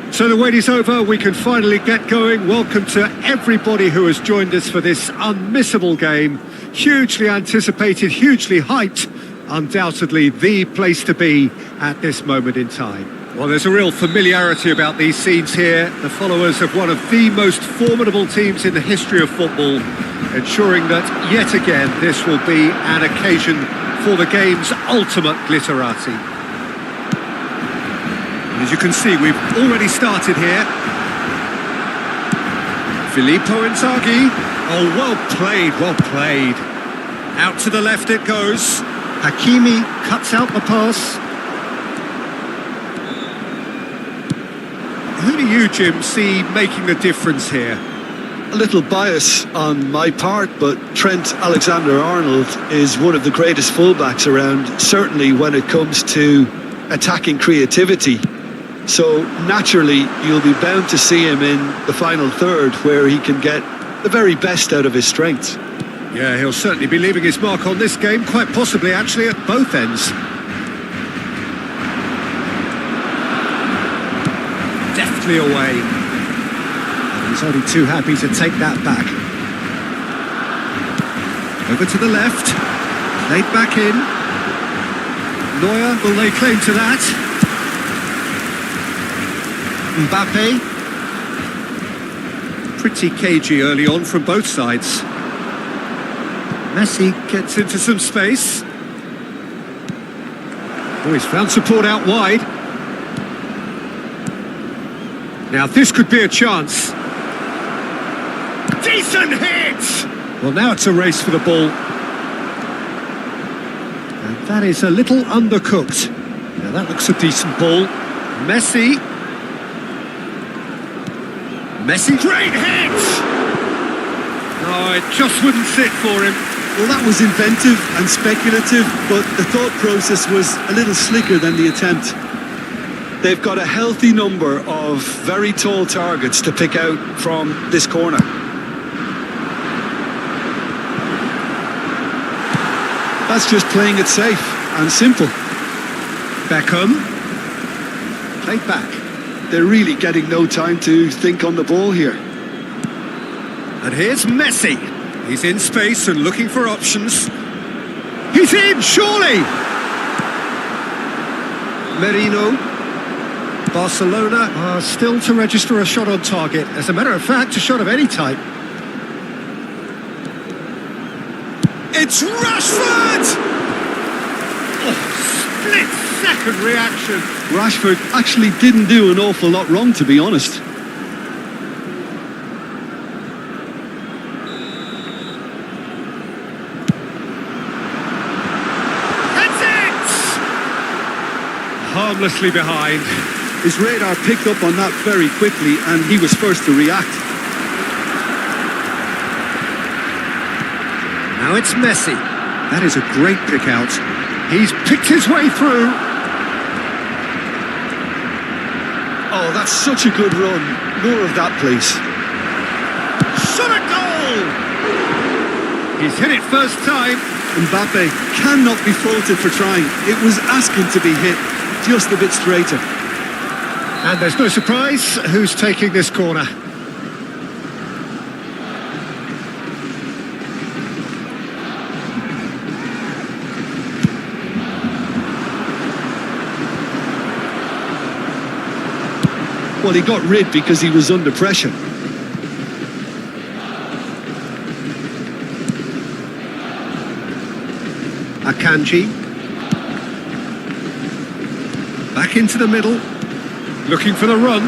So the wait is over, we can finally get going. Welcome to everybody who has joined us for this unmissable game. Hugely anticipated, hugely hyped. Undoubtedly the place to be at this moment in time. Well, there's a real familiarity about these scenes here. The followers of one of the most formidable teams in the history of football, ensuring that yet again this will be an occasion for the game's ultimate glitterati. As you can see, we've already started here. Filippo Inzaghi. Oh, well played, well played. Out to the left it goes. Hakimi cuts out the pass. Who do you, Jim, see making the difference here? A little bias on my part, but Trent Alexander-Arnold is one of the greatest fullbacks around, certainly when it comes to attacking creativity. So naturally, you'll be bound to see him in the final third where he can get the very best out of his strengths. Yeah, he'll certainly be leaving his mark on this game, quite possibly actually at both ends. Deftly away. He's only too happy to take that back. Over to the left. Played back in. Neuer will lay claim to that. Mbappe. Pretty cagey early on from both sides. Messi gets into some space. Oh, he's found support out wide. Now this could be a chance. Decent hit! Well, now it's a race for the ball. And that is a little undercooked. Now that looks a decent ball. Messi. Messi, great hit! Oh, it just wouldn't sit for him. Well, that was inventive and speculative, but the thought process was a little slicker than the attempt. They've got a healthy number of very tall targets to pick out from this corner. That's just playing it safe and simple. Beckham. Played back. They're really getting no time to think on the ball here. And here's Messi. He's in space and looking for options. He's in, surely! Merino. Barcelona are still to register a shot on target. As a matter of fact, a shot of any type. It's Rashford! Oh, split-second reaction. Rashford actually didn't do an awful lot wrong, to be honest. That's it! Harmlessly behind. His radar picked up on that very quickly, and he was first to react. Now it's Messi. That is a great pick out. He's picked his way through. Oh, that's such a good run. More of that, please. Shot a goal! He's hit it first time. Mbappe cannot be faulted for trying. It was asking to be hit just a bit straighter. And there's no surprise who's taking this corner. Well, he got rid because he was under pressure. Akanji. Back into the middle. Looking for the run.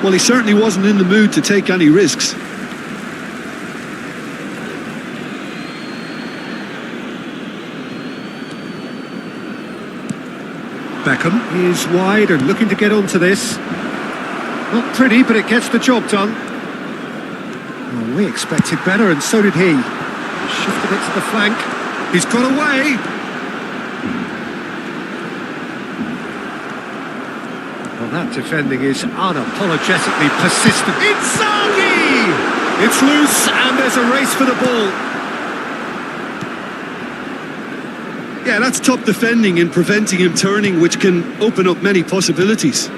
Well, he certainly wasn't in the mood to take any risks. Beckham is wide and looking to get onto this. Not pretty, but it gets the job done. Well, we expected better, and so did he. Shifted it to the flank. He's got away. Well, that defending is unapologetically persistent. Inzaghi! It's loose, and there's a race for the ball. Yeah, that's top defending and preventing him turning, which can open up many possibilities.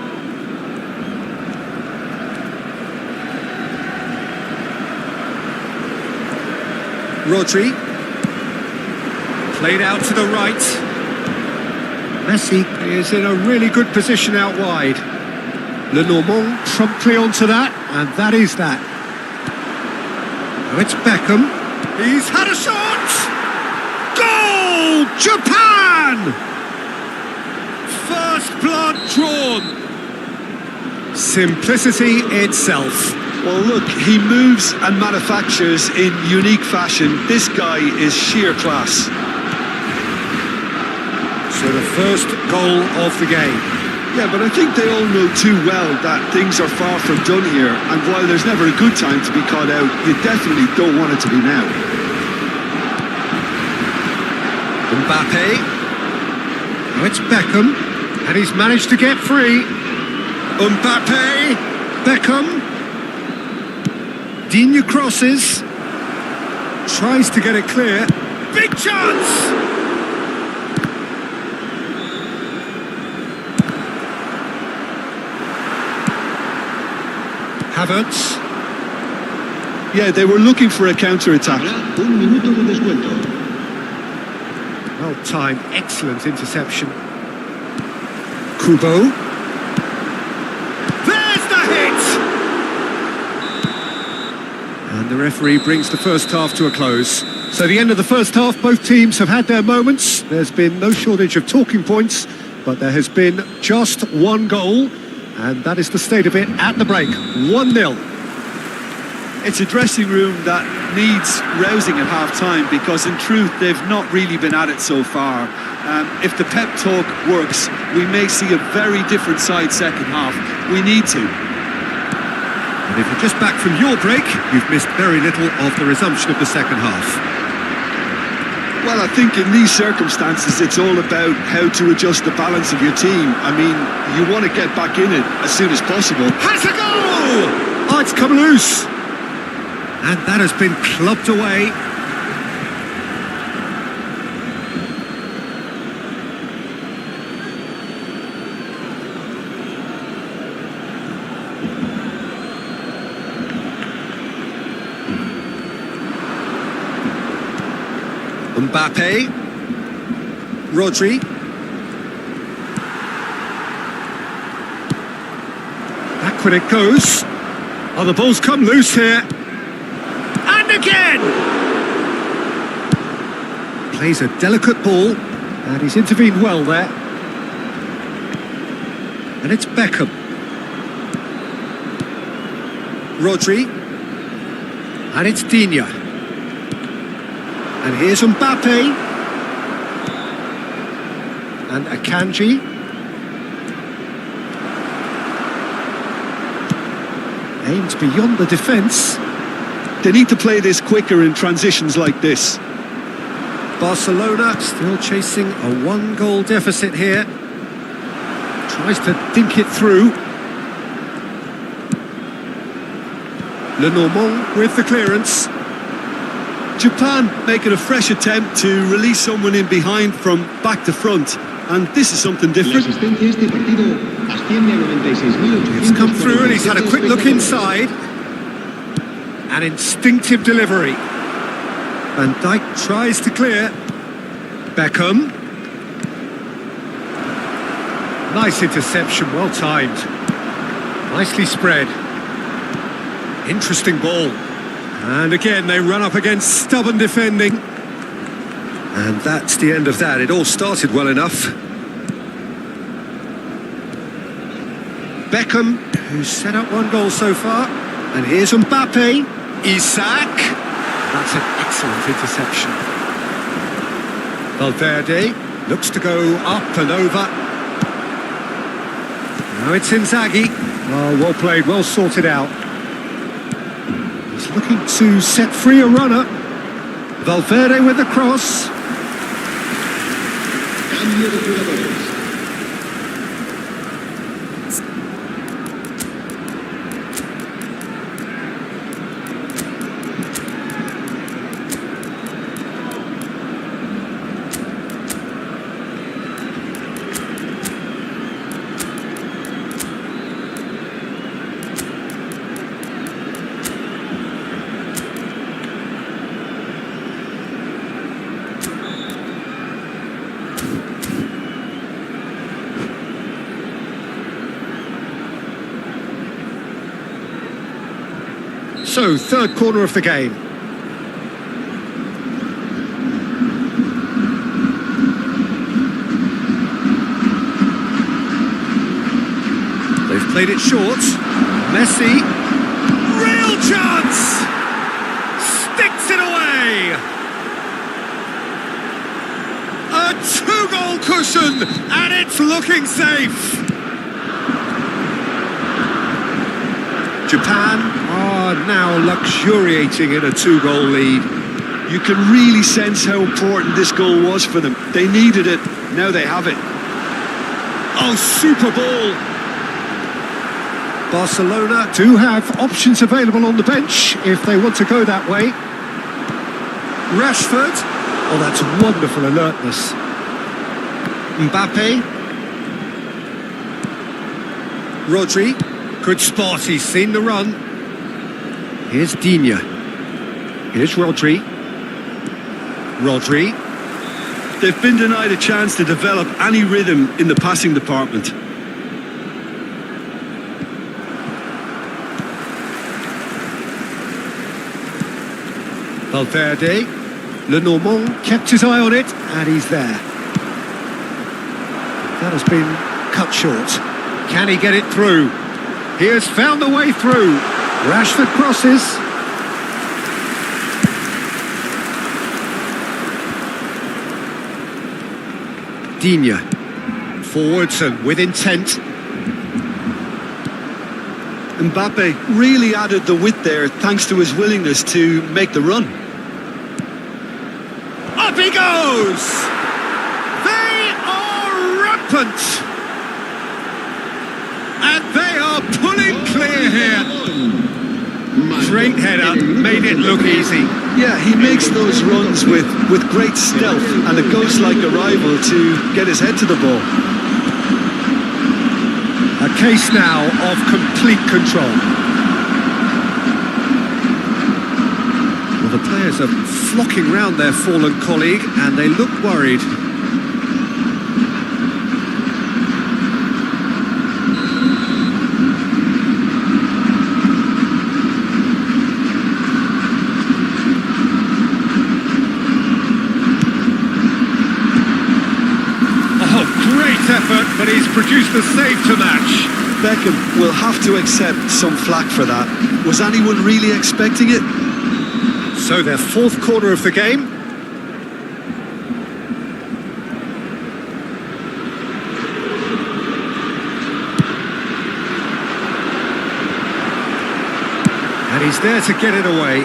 Rodri. Played out to the right. Messi is in a really good position out wide. Lenormand promptly onto that, and that is that. Now it's Beckham. He's had a shot! Goal! Japan! First blood drawn. Simplicity itself. Well, look, he moves and manufactures in unique fashion. This guy is sheer class. So the first goal of the game. Yeah, but I think they all know too well that things are far from done here. And while there's never a good time to be caught out, you definitely don't want it to be now. Mbappe. Now it's Beckham. And he's managed to get free. Mbappe. Beckham. Digne crosses. Tries to get it clear. Big chance! Havertz. Yeah, they were looking for a counter-attack. Habrá un minuto de descuento. Well timed, excellent interception. Kubo. There's the hit! And the referee brings the first half to a close. So the end of the first half, both teams have had their moments. There's been no shortage of talking points, but there has been just one goal, and that is the state of it at the break. 1-0. It's a dressing room that needs rousing at half-time because in truth they've not really been at it so far. If the pep talk works, we may see a very different side second half. We need to. And if you're just back from your break, you've missed very little of the resumption of the second half. Well, I think in these circumstances it's all about how to adjust the balance of your team. I mean, you want to get back in it as soon as possible. Has a goal! Oh, it's come loose. And that has been clubbed away. Mbappe. Rodri. Back when it goes. Oh, the ball's come loose here. And again! Plays a delicate ball, and he's intervened well there. And it's Beckham. Rodri. And it's Dina. And here's Mbappe. And Akanji. Aims beyond the defence. They need to play this quicker in transitions like this. Barcelona still chasing a one-goal deficit here. Tries to think it through. Lenormand with the clearance. Japan making a fresh attempt to release someone in behind from back to front. And this is something La different. asistencia a este partido asciende a 96.847. It's come through and he's had a quick look inside. An instinctive delivery. Van Dijk tries to clear. Beckham. Nice interception, well timed. Nicely spread. Interesting ball. And again, they run up against stubborn defending. And that's the end of that. It all started well enough. Beckham, who's set up one goal so far. And here's Mbappe. Isaac. That's an excellent interception. Valverde looks to go up and over. Now it's Inzaghi. Oh, well played, well sorted out. He's looking to set free a runner. Valverde with the cross. Cambio de jugadores. So, third corner of the game. They've played it short. Messi. Real chance! Sticks it away! A two-goal cushion, and it's looking safe! Japan are now luxuriating in a two-goal lead. You can really sense how important this goal was for them. They needed it, now they have it. Oh, super ball! Barcelona do have options available on the bench if they want to go that way. Rashford. Oh, that's wonderful alertness. Mbappe. Rodri. Good spot, he's seen the run. Here's Dina. Here's Rodri. Rodri. They've been denied a chance to develop any rhythm in the passing department. Valverde. Le Normand kept his eye on it, and he's there. That has been cut short. Can he get it through? He has found the way through. Rashford crosses. Dina. Forwards and with intent. Mbappe really added the width there thanks to his willingness to make the run. Up he goes! They are rampant! And they are pulling clear here. Great header, made it look easy. Yeah, he makes those runs with great stealth and a ghost-like arrival to get his head to the ball. A case now of complete control. Well, the players are flocking round their fallen colleague and they look worried. Effort, but he's produced the save to match. Beckham will have to accept some flack for that. Was anyone really expecting it? So their fourth corner of the game. And he's there to get it away.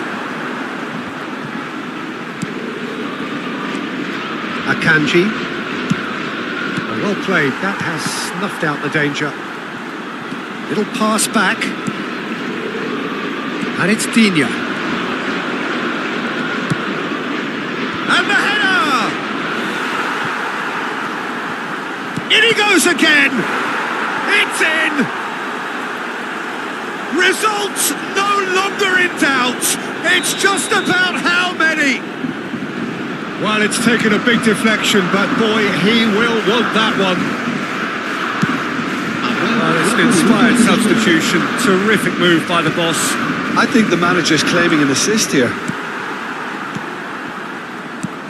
Akanji. Well played, that has snuffed out the danger. Little pass back. And it's Dina. And the header! In he goes again! It's in! Results no longer in doubt. It's just about how many. Well, it's taken a big deflection, but boy, he will want that one. Well, it's an inspired substitution. Terrific move by the boss. I think the manager's claiming an assist here.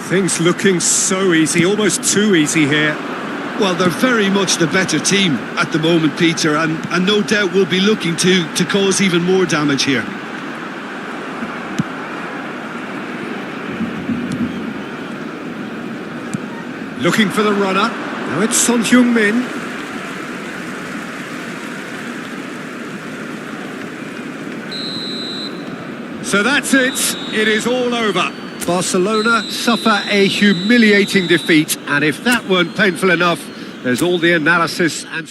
Things looking so easy, almost too easy here. Well, they're very much the better team at the moment, Peter, and no doubt will be looking to cause even more damage here. Looking for the runner. Now it's Son Heung-min. So that's it. It is all over. Barcelona suffer a humiliating defeat, and if that weren't painful enough, there's all the analysis and...